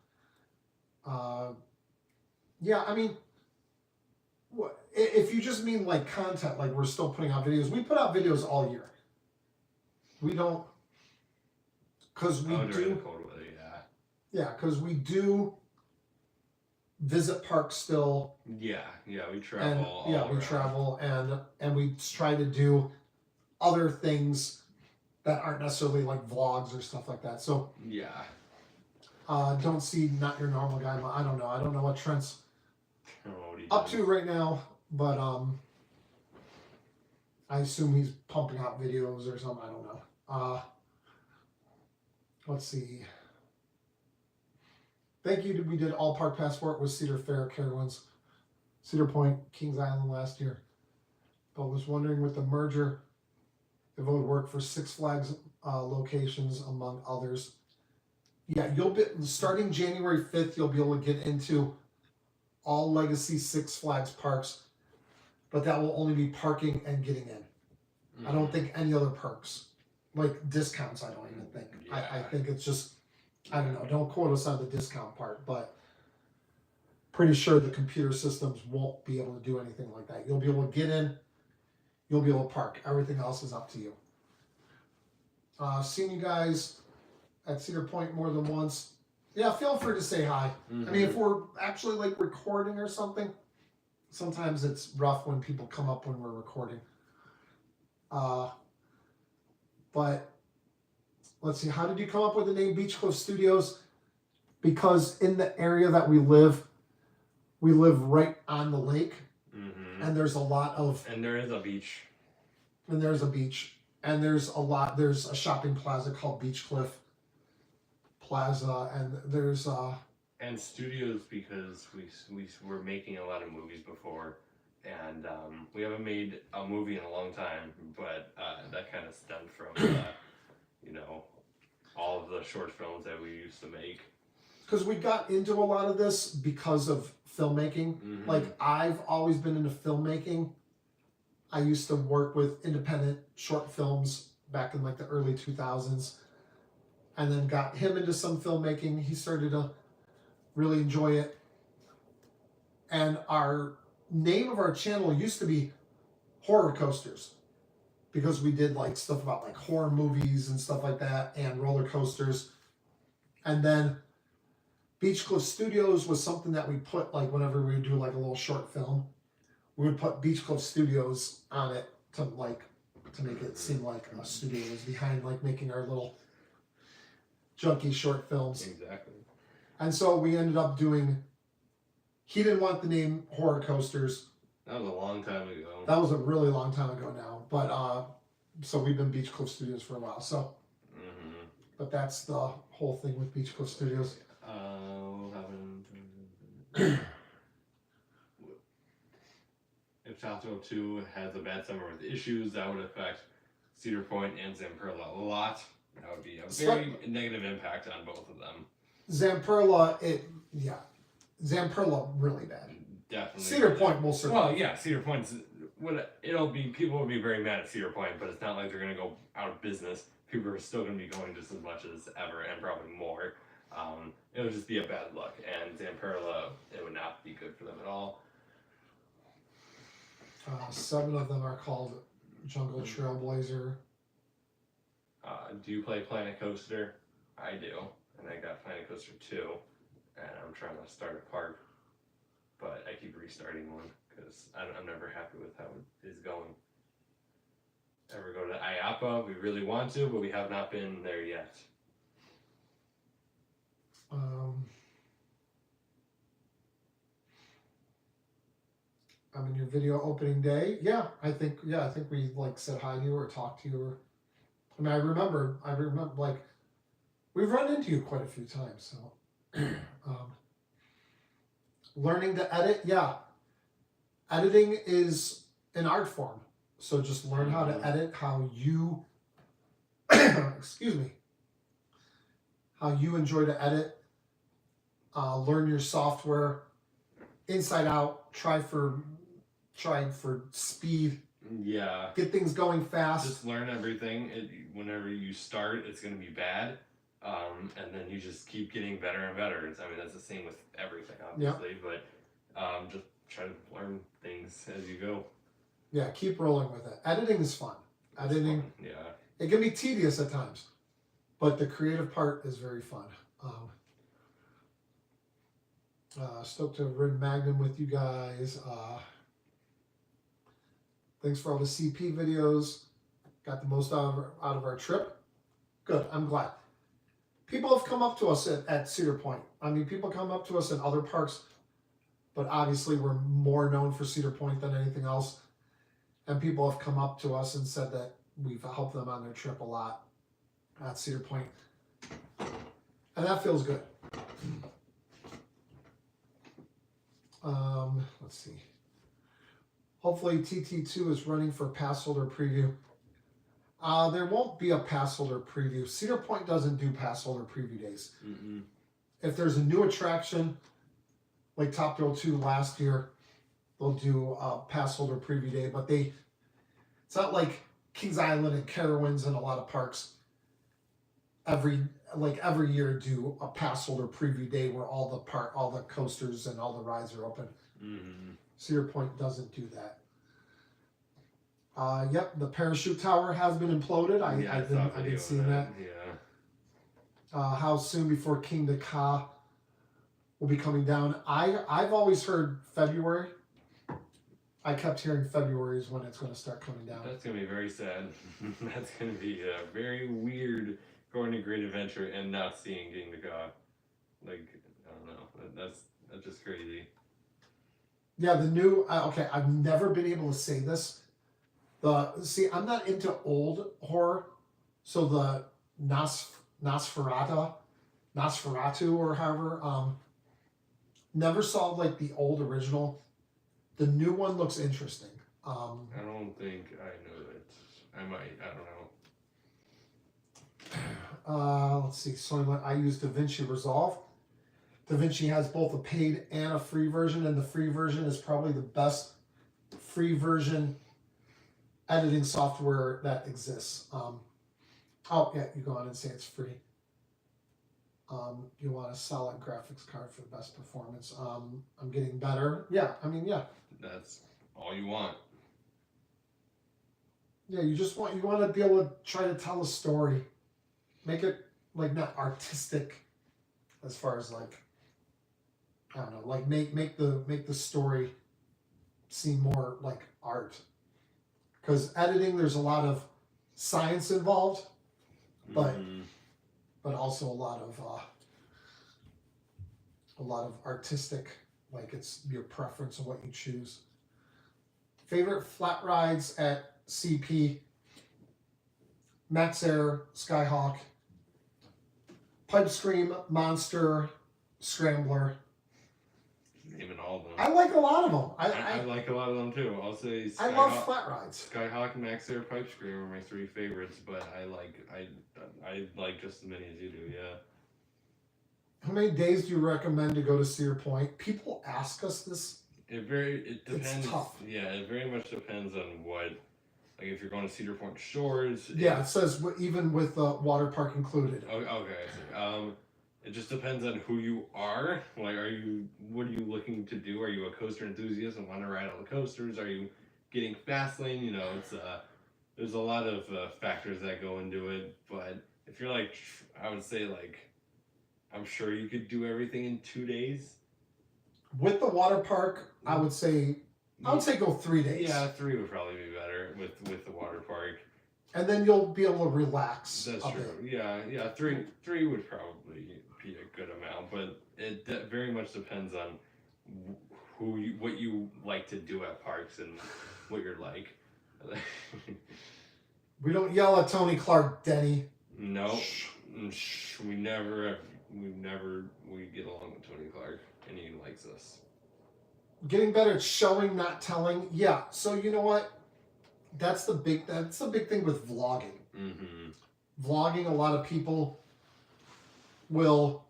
Yeah, I mean, if you just mean like content, like we're still putting out videos, we put out videos all year. We don't, because we during the do, cold weather, yeah. yeah, because we do visit parks still. Yeah, we And travel. yeah, we travel and we try to do other things that aren't necessarily like vlogs or stuff like that. So yeah. don't see Not Your Normal Guy. I don't know. I don't know what Trent's I don't know what he up does. to right now, but I assume he's pumping out videos or something. I don't know. Let's see. Thank you. We did all park passport with Cedar Fair, Carowinds, Cedar Point, Kings Island last year. But was wondering with the merger if it would work for Six Flags locations among others. Yeah, you'll be starting January 5th. You'll be able to get into all legacy Six Flags parks, but that will only be parking and getting in. I don't think any other perks, like discounts. I don't even think. Yeah. I think it's just, I don't know. Don't quote us on the discount part, but pretty sure the computer systems won't be able to do anything like that. You'll be able to get in. You'll be able to park. Everything else is up to you. Seen you guys at Cedar Point more than once. Yeah, feel free to say hi. Mm-hmm. I mean, if we're actually like recording or something, sometimes it's rough when people come up when we're recording. But let's see, how did you come up with the name Beach Cliff Studios? Because in the area that we live right on the lake, and there's a lot of... And there is a beach. And there's a beach. And there's a shopping plaza called Beach Cliff Plaza, and there's... And studios, because we were making a lot of movies before, and we haven't made a movie in a long time, but that kind of stemmed from, all of the short films that we used to make. Because we got into a lot of this because of filmmaking. Mm-hmm. Like, I've always been into filmmaking. I used to work with independent short films back in like the early 2000s, and then got him into some filmmaking. He started to really enjoy it. And our name of our channel used to be Horror Coasters, because we did like stuff about like horror movies and stuff like that, and roller coasters. And then Beach Cliff Studios was something that we put like whenever we would do like a little short film, we would put Beach Cliff Studios on it to make it seem like a studio was behind like making our little junky short films. Exactly. And so we ended up doing, he didn't want the name Horror Coasters. That was a long time ago. That was a really long time ago now. But so we've been Beach Cliff Studios for a while. So, but that's the whole thing with Beach Cliff Studios. If Top Thrill 2 has a bad summer with issues, that would affect Cedar Point and Zamperla a lot. That would be a very negative impact on both of them. Zamperla, Zamperla really bad. Definitely. Cedar Point will survive. Well, yeah, Cedar Point's people will be very mad at Cedar Point, but it's not like they're gonna go out of business. People are still gonna be going just as much as ever, and probably more. It would just be a bad luck, and Zamperla, it would not be good for them at all. 7 of them are called Jungle Trailblazer. Do you play Planet Coaster? I do, and I got Planet Coaster 2, and I'm trying to start a park, but I keep restarting one because I'm never happy with how it is going. Ever go to IAPA? We really want to, but we have not been there yet. I'm in your video opening day. Yeah, I think we like said hi to you or talked to you. Or, I mean, I remember like we've run into you quite a few times. So, learning to edit, yeah, editing is an art form. So just learn how to edit, how you, excuse me, how you enjoy to edit. Learn your software inside out. Try for speed. Yeah. Get things going fast. Just learn everything. Whenever you start, it's going to be bad. And then you just keep getting better and better. I mean, that's the same with everything, obviously. Yep. But just try to learn things as you go. Yeah, keep rolling with it. Editing is fun. Editing, yeah. It can be tedious at times, but the creative part is very fun. Stoked to have ridden Magnum with you guys. Thanks for all the CP videos. Got the most out of our trip. Good, I'm glad. People have come up to us at Cedar Point. I mean, people come up to us in other parks, but obviously we're more known for Cedar Point than anything else. And people have come up to us and said that we've helped them on their trip a lot at Cedar Point. And that feels good. Let's see. Hopefully TT2 is running for pass holder preview. There won't be a pass holder preview. Cedar Point doesn't do pass holder preview days. Mm-mm. If there's a new attraction, like Top Thrill 2 last year, they'll do a pass holder preview day, but it's not like Kings Island and Carowinds and a lot of parks every year do a pass holder preview day where all the coasters and all the rides are open. Mm-hmm. Cedar Point doesn't do that. Yep, the parachute tower has been imploded. I've been seeing that. Yeah. How soon before King to Ka will be coming down? I've always heard February. I kept hearing February is when it's going to start coming down. That's going to be very sad. That's going to be very weird going to Great Adventure and not seeing King to Ka. Like, I don't know. That's just crazy. Yeah, the new. Okay, I've never been able to say this. I'm not into old horror, so the Nosferatu or however. Never saw like the old original. The new one looks interesting. I don't think I know it. I might. I don't know. Let's see. So I use DaVinci Resolve. DaVinci has both a paid and a free version, and the free version is probably the best free version editing software that exists. Oh yeah, you go on and say it's free. You want a solid graphics card for the best performance. I'm getting better. Yeah, I mean, yeah. That's all you want. Yeah, you want to be able to try to tell a story, make it like not artistic, as far as like, I don't know, like make the story seem more like art. Because editing, there's a lot of science involved, but also a lot of artistic, like it's your preference of what you choose. Favorite flat rides at CP: Max Air, Skyhawk, Pipe Scream, Monster, Scrambler. Naming all of them. I like a lot of them. I like a lot of them too. I'll say I love flat rides. Skyhawk, Max Air, Pipe Scream are my three favorites, but I like just as many as you do. Yeah. How many days do you recommend to go to Cedar Point? People ask us this. It depends. It's tough. Yeah, it very much depends on what. Like if you're going to Cedar Point Shores. Yeah, it says even with the water park included. Okay, I see. It just depends on who you are. Like, what are you looking to do? Are you a coaster enthusiast and want to ride all the coasters? Are you getting fast lane? You know, it's there's a lot of factors that go into it. But if you're like, I would say like, I'm sure you could do everything in 2 days. With the water park, I would say go 3 days. Yeah, 3 would probably be better with the water park. And then you'll be able to relax. That's true. Bit. Yeah. Three would probably be a good amount, but it very much depends on what you like to do at parks and what you're like. We don't yell at Tony Clark, Denny. No, we get along with Tony Clark, and he likes us. Getting better at showing, not telling. Yeah. So you know what? That's the big thing with vlogging. Mm-hmm. Vlogging, a lot of people will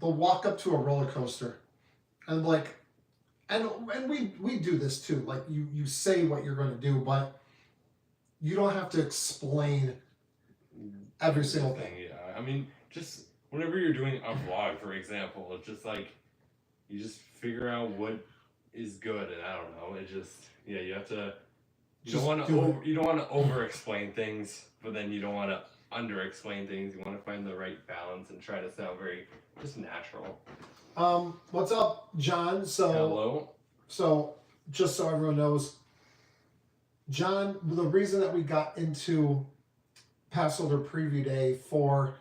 they'll walk up to a roller coaster and like, and we do this too. Like you say what you're going to do, but you don't have to explain every single thing. Yeah, I mean, just whenever you're doing a vlog, for example, it's just like you just figure out what is good, and I don't know. It just you have to. You don't want to over explain things, but then you don't want to under explain things. You want to find the right balance and try to sound very just natural. What's up, John? Hello. So just so everyone knows, John, the reason that we got into Passover Preview Day for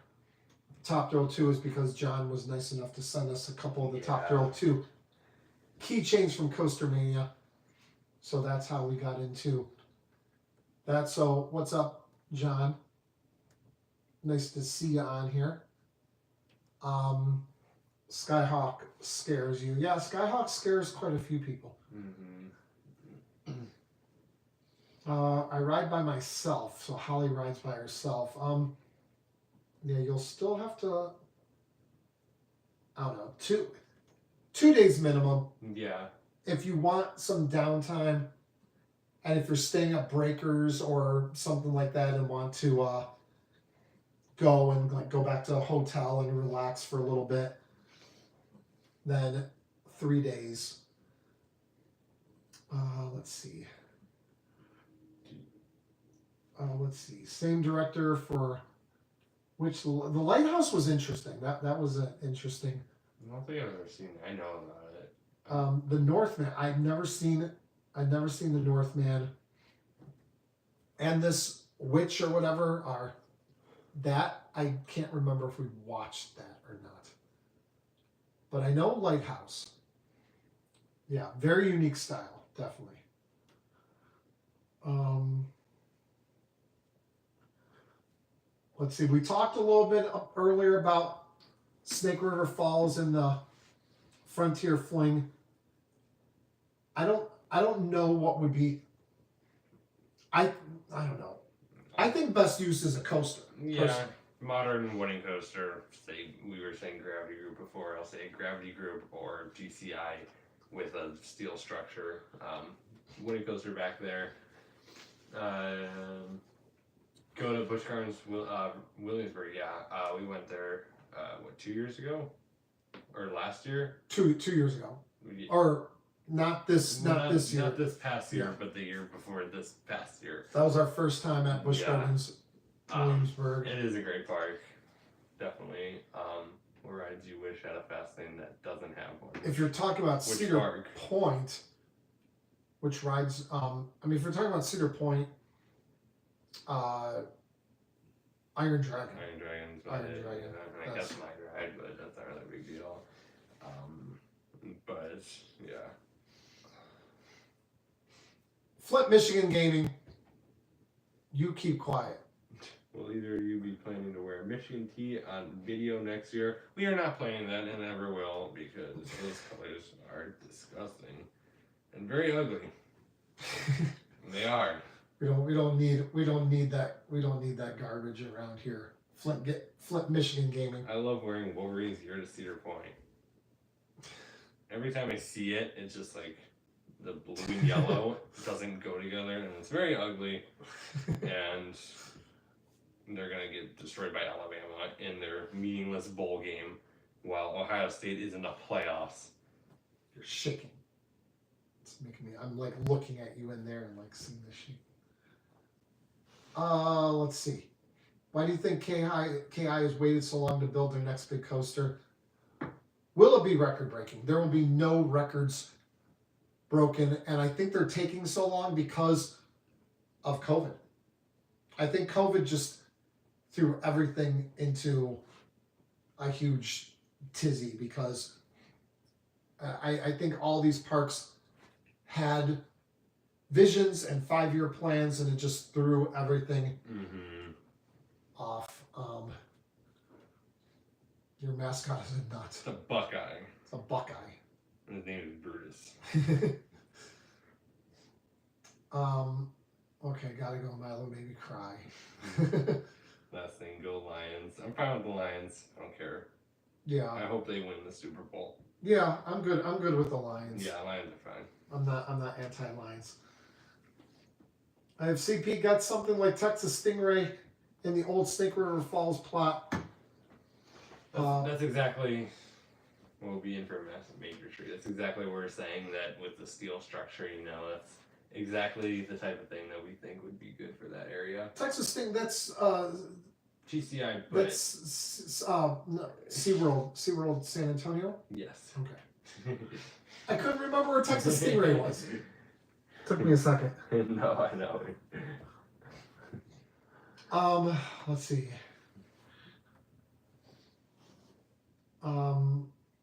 Top Thrill 2 is because John was nice enough to send us a couple of the Top Thrill 2 keychains from Coaster Mania. So that's how we got into that. So what's up, John? Nice to see you on here. Skyhawk scares you. Yeah, Skyhawk scares quite a few people. Mm-hmm. I ride by myself, so Holly rides by herself. Yeah, you'll still have to, I don't know, two days minimum. Yeah. If you want some downtime, and if you're staying at Breakers or something like that and want to go and like go back to a hotel and relax for a little bit, then 3 days. Let's see. Same director for which the Lighthouse was interesting. That was interesting. I don't think I've ever seen it. I know about it. The Northman. I've never seen it. I've never seen the Northman. And this Witch or whatever are that I can't remember if we watched that or not. But I know Lighthouse. Yeah, very unique style, definitely. Let's see. We talked a little bit earlier about Snake River Falls and the Frontier Fling. I don't know what would be. I don't know. I think best use is a coaster. Yeah, personally. modern wooden coaster. Say we were saying Gravity Group before. I'll say Gravity Group or GCI with a steel structure. Wooden coaster back there. Go to Busch Gardens, Williamsburg. Yeah, we went there. 2 years ago, or last year? 2 years ago, or not this year. Not this past year, Yeah. but the year before this past year. That was our first time at Busch Gardens, Williamsburg. It is a great park, definitely. What rides you wish had a fast lane that doesn't have one? If you're talking about Which Cedar park? Point, which rides? If you're talking about Cedar Point, Iron Dragon. Iron Dragon's Iron it. Dragon. I mean, that's my ride, but that's not really a big deal. But yeah. Flip Michigan Gaming. You keep quiet. Will either of you be planning to wear a Michigan tee on video next year? We are not planning that and never will because those colors are disgusting and very ugly. They are. We don't need that garbage around here. Flip Michigan Gaming. I love wearing Wolverine's gear to Cedar Point. Every time I see it, it's just like the blue and yellow doesn't go together, and it's very ugly. And they're gonna get destroyed by Alabama in their meaningless bowl game, while Ohio State is in the playoffs. You're shaking. It's making me. I'm like looking at you in there and like seeing the sheet. Let's see. Why do you think KI has waited so long to build their next big coaster? Will it be record breaking? There will be no records broken, and I think they're taking so long because of COVID. I think COVID just threw everything into a huge tizzy because I think all these parks had visions and 5-year plans, and it just threw everything off. Your mascot is a nut. It's a Buckeye. It's a Buckeye. His name is Brutus. Okay, gotta go. Milo made me cry. Last thing, go Lions. I'm fine with the Lions. I don't care. Yeah. I hope they win the Super Bowl. Yeah, I'm good. I'm good with the Lions. Yeah, Lions are fine. I'm not anti-Lions. I have CP got something like Texas Stingray in the old Snake River Falls plot. That's exactly what will be in for a massive major tree. That's exactly what we're saying, that with the steel structure, that's exactly the type of thing that we think would be good for that area. Texas Sting, that's GCI, but that's no, SeaWorld San Antonio? Yes. Okay. I couldn't remember where Texas Stingray was. Took me a second. No, I know. Let's see.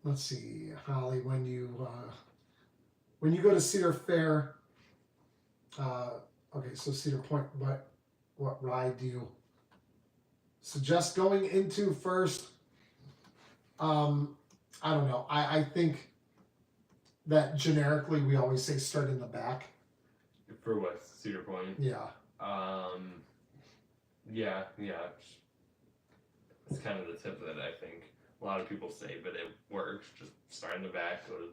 Let's see, Holly, when you go to Cedar Fair, okay, so Cedar Point, what ride do you suggest going into first? I don't know. I think that generically we always say start in the back. For what? Cedar Point? Yeah. Yeah. It's kind of the tip that I think a lot of people say, but it works. Just start in the back, go to,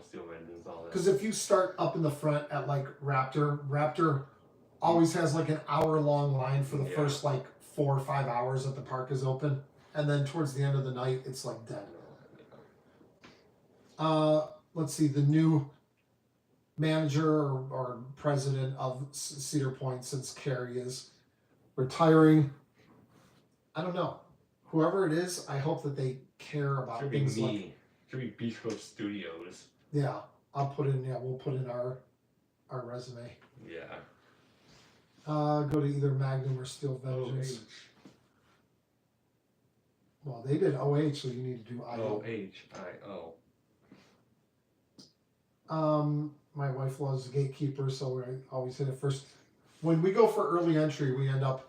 Steel Engines, all that. Because if you start up in the front at like Raptor always has like an hour-long line for the first like 4 or 5 hours that the park is open. And then towards the end of the night, it's like dead. Let's see, the new manager or president of Cedar Point, since Carrie is retiring, I don't know. Whoever it is, I hope that they care about Should be things me. like... Should be Beach Coast Studios. Yeah, we'll put in our resume. Yeah. Go to either Magnum or Steel Vengeance. Well, they did OH, so you need to do IO. OHIO. My wife loves Gatekeeper, so I always hit it first. When we go for early entry, we end up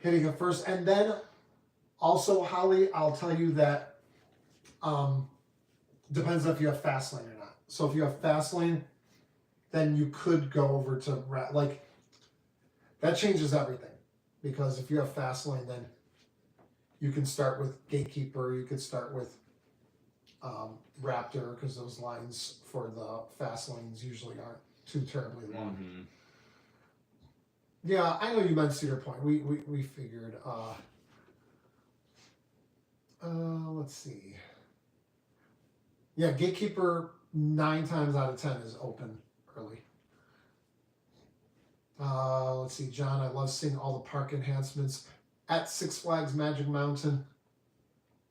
hitting it first. And then also, Holly, I'll tell you that depends if you have fast lane or not. So if you have fast lane, then you could go over to that changes everything, because if you have fast lane, then you can start with Gatekeeper. You could start with Raptor, because those lines for the fast lanes usually aren't too terribly long. Mm-hmm. Yeah, I know you meant Cedar Point. We figured. Let's see. Yeah, Gatekeeper 9 times out of 10 is open early. Let's see, John. I love seeing all the park enhancements at Six Flags Magic Mountain.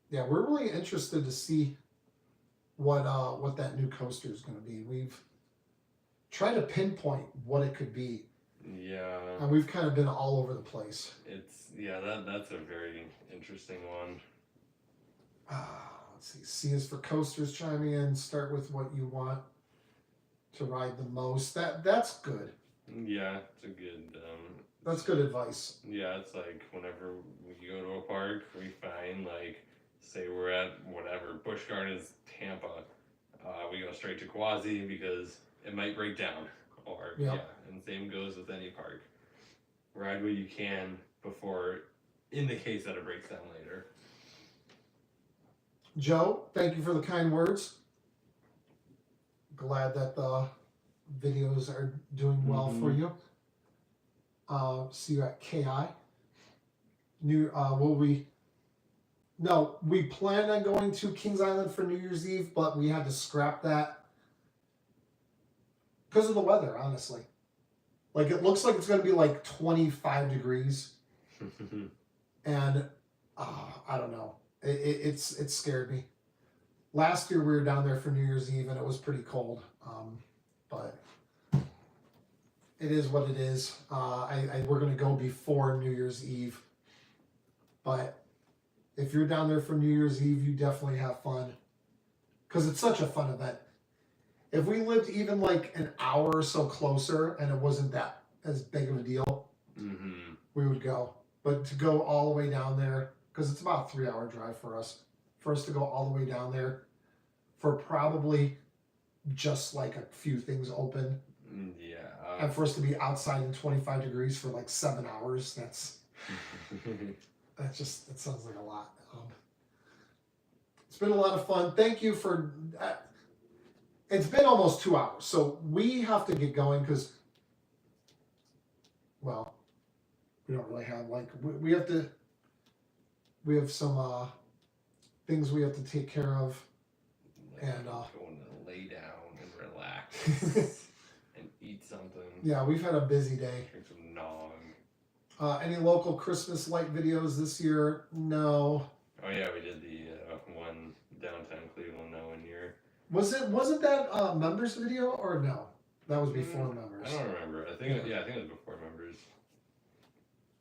Yeah, we're really interested to see what that new coaster is going to be. We've tried to pinpoint what it could be. Yeah. And we've kind of been all over the place. That's a very interesting one. Let's see. C is for coasters chiming in. Start with what you want to ride the most. That's good. Yeah, it's a good. That's good advice. Yeah, it's like whenever we go to a park, we find like, say we're at whatever Busch Gardens, Tampa, we go straight to Quasi because it might break down. Or and same goes with any park. Ride what you can before, in the case that it breaks down later. Joe, thank you for the kind words. Glad that the videos are doing well for you. See you at KI. We planned on going to Kings Island for New Year's Eve, but we had to scrap that because of the weather, honestly. Like, it looks like it's going to be like 25 degrees. And I don't know. It scared me. Last year we were down there for New Year's Eve and it was pretty cold. But it is what it is. We're going to go before New Year's Eve. But if you're down there for New Year's Eve, you definitely have fun. because it's such a fun event. If we lived even like an hour or so closer and it wasn't that as big of a deal, we would go. But to go all the way down there, because it's about a 3-hour drive for us to go all the way down there for probably just like a few things open. Yeah. And for us to be outside in 25 degrees for like 7 hours, that sounds like a lot. It's been a lot of fun. Thank you for. It's been almost 2 hours, so we have to get going because, well, we don't really have like we have to. We have some things we have to take care of, and going to lay down and relax and eat something. Yeah, we've had a busy day. Drink some nog. Any local Christmas light videos this year? No. Oh yeah, we did the one downtown Cleveland one year. Wasn't that members video or no? That was before members. I don't remember. I think it was before members.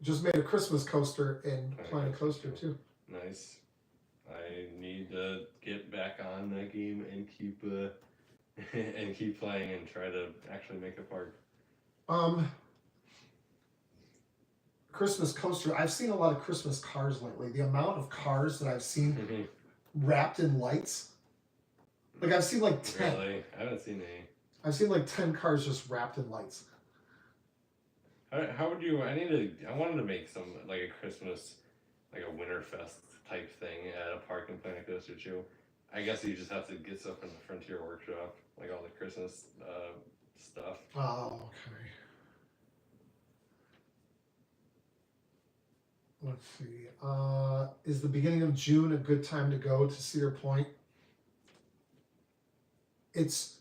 Just made a Christmas coaster in Planet Coaster too. Nice. I need to get back on that game and keep playing and try to actually make a park. Christmas coaster. I've seen a lot of Christmas cars lately. The amount of cars that I've seen wrapped in lights. Like I've seen like 10. Really? I haven't seen any. I've seen like 10 cars just wrapped in lights. How would you? I wanted to make some like a Christmas, like a Winterfest type thing at a park in Planet Coaster too. I guess you just have to get stuff from the Frontier Workshop, like all the Christmas stuff. Oh, okay. Let's see. Is the beginning of June a good time to go to Cedar Point? It's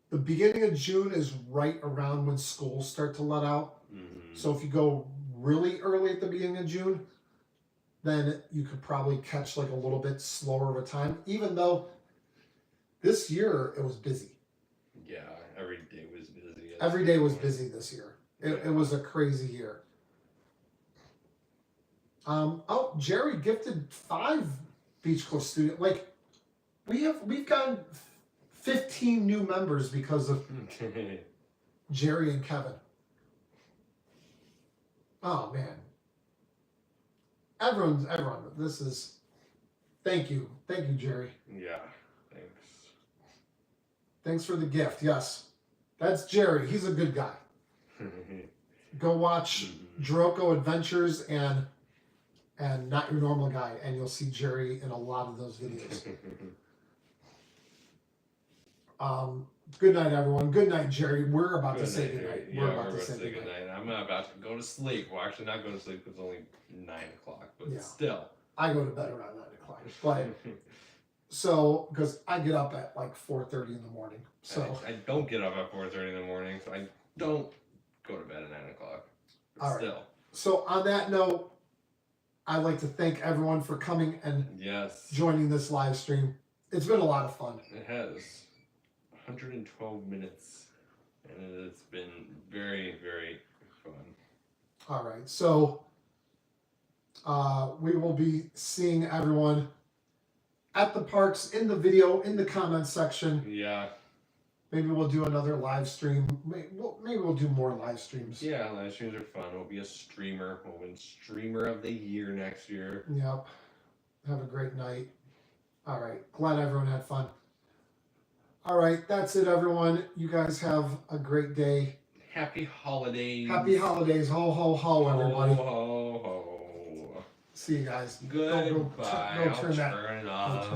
the beginning of June is right around when schools start to let out. So if you go really early at the beginning of June, then you could probably catch like a little bit slower of a time, even though this year it was busy. Yeah, every day was busy. Every day was busy this year. It was a crazy year. Jerry gifted 5 Beach Cliff students. Like we've gotten 15 new members because of Jerry and Kevin. Oh man. Everyone, this is, thank you, Jerry. Yeah, thanks. Thanks for the gift, yes. That's Jerry, he's a good guy. Go watch Droko Adventures and Not Your Normal Guy, and you'll see Jerry in a lot of those videos. Good night, everyone. Good night, Jerry. We're about to say good night. We're about to say good night. I'm about to go to sleep. Well, actually, not go to sleep because it's only 9 o'clock, but still. I go to bed around 9 o'clock. But so, because I get up at like 4:30 in the morning. So I don't get up at 4:30 in the morning, so I don't go to bed at 9 o'clock. But all still. Right. So on that note, I'd like to thank everyone for coming and joining this live stream. It's been a lot of fun. It has 112 minutes, and it's been very, very fun. All right, so we will be seeing everyone at the parks in the video, in the comment section. Yeah. Maybe we'll do another live stream. Maybe we'll do more live streams. Yeah, live streams are fun. We'll be a streamer. We'll win Streamer of the Year next year. Yep. Have a great night. All right. Glad everyone had fun. All right. That's it, everyone. You guys have a great day. Happy holidays. Happy holidays. Ho, ho, ho, everybody. Ho, ho, ho. See you guys. Goodbye. Go turn that off.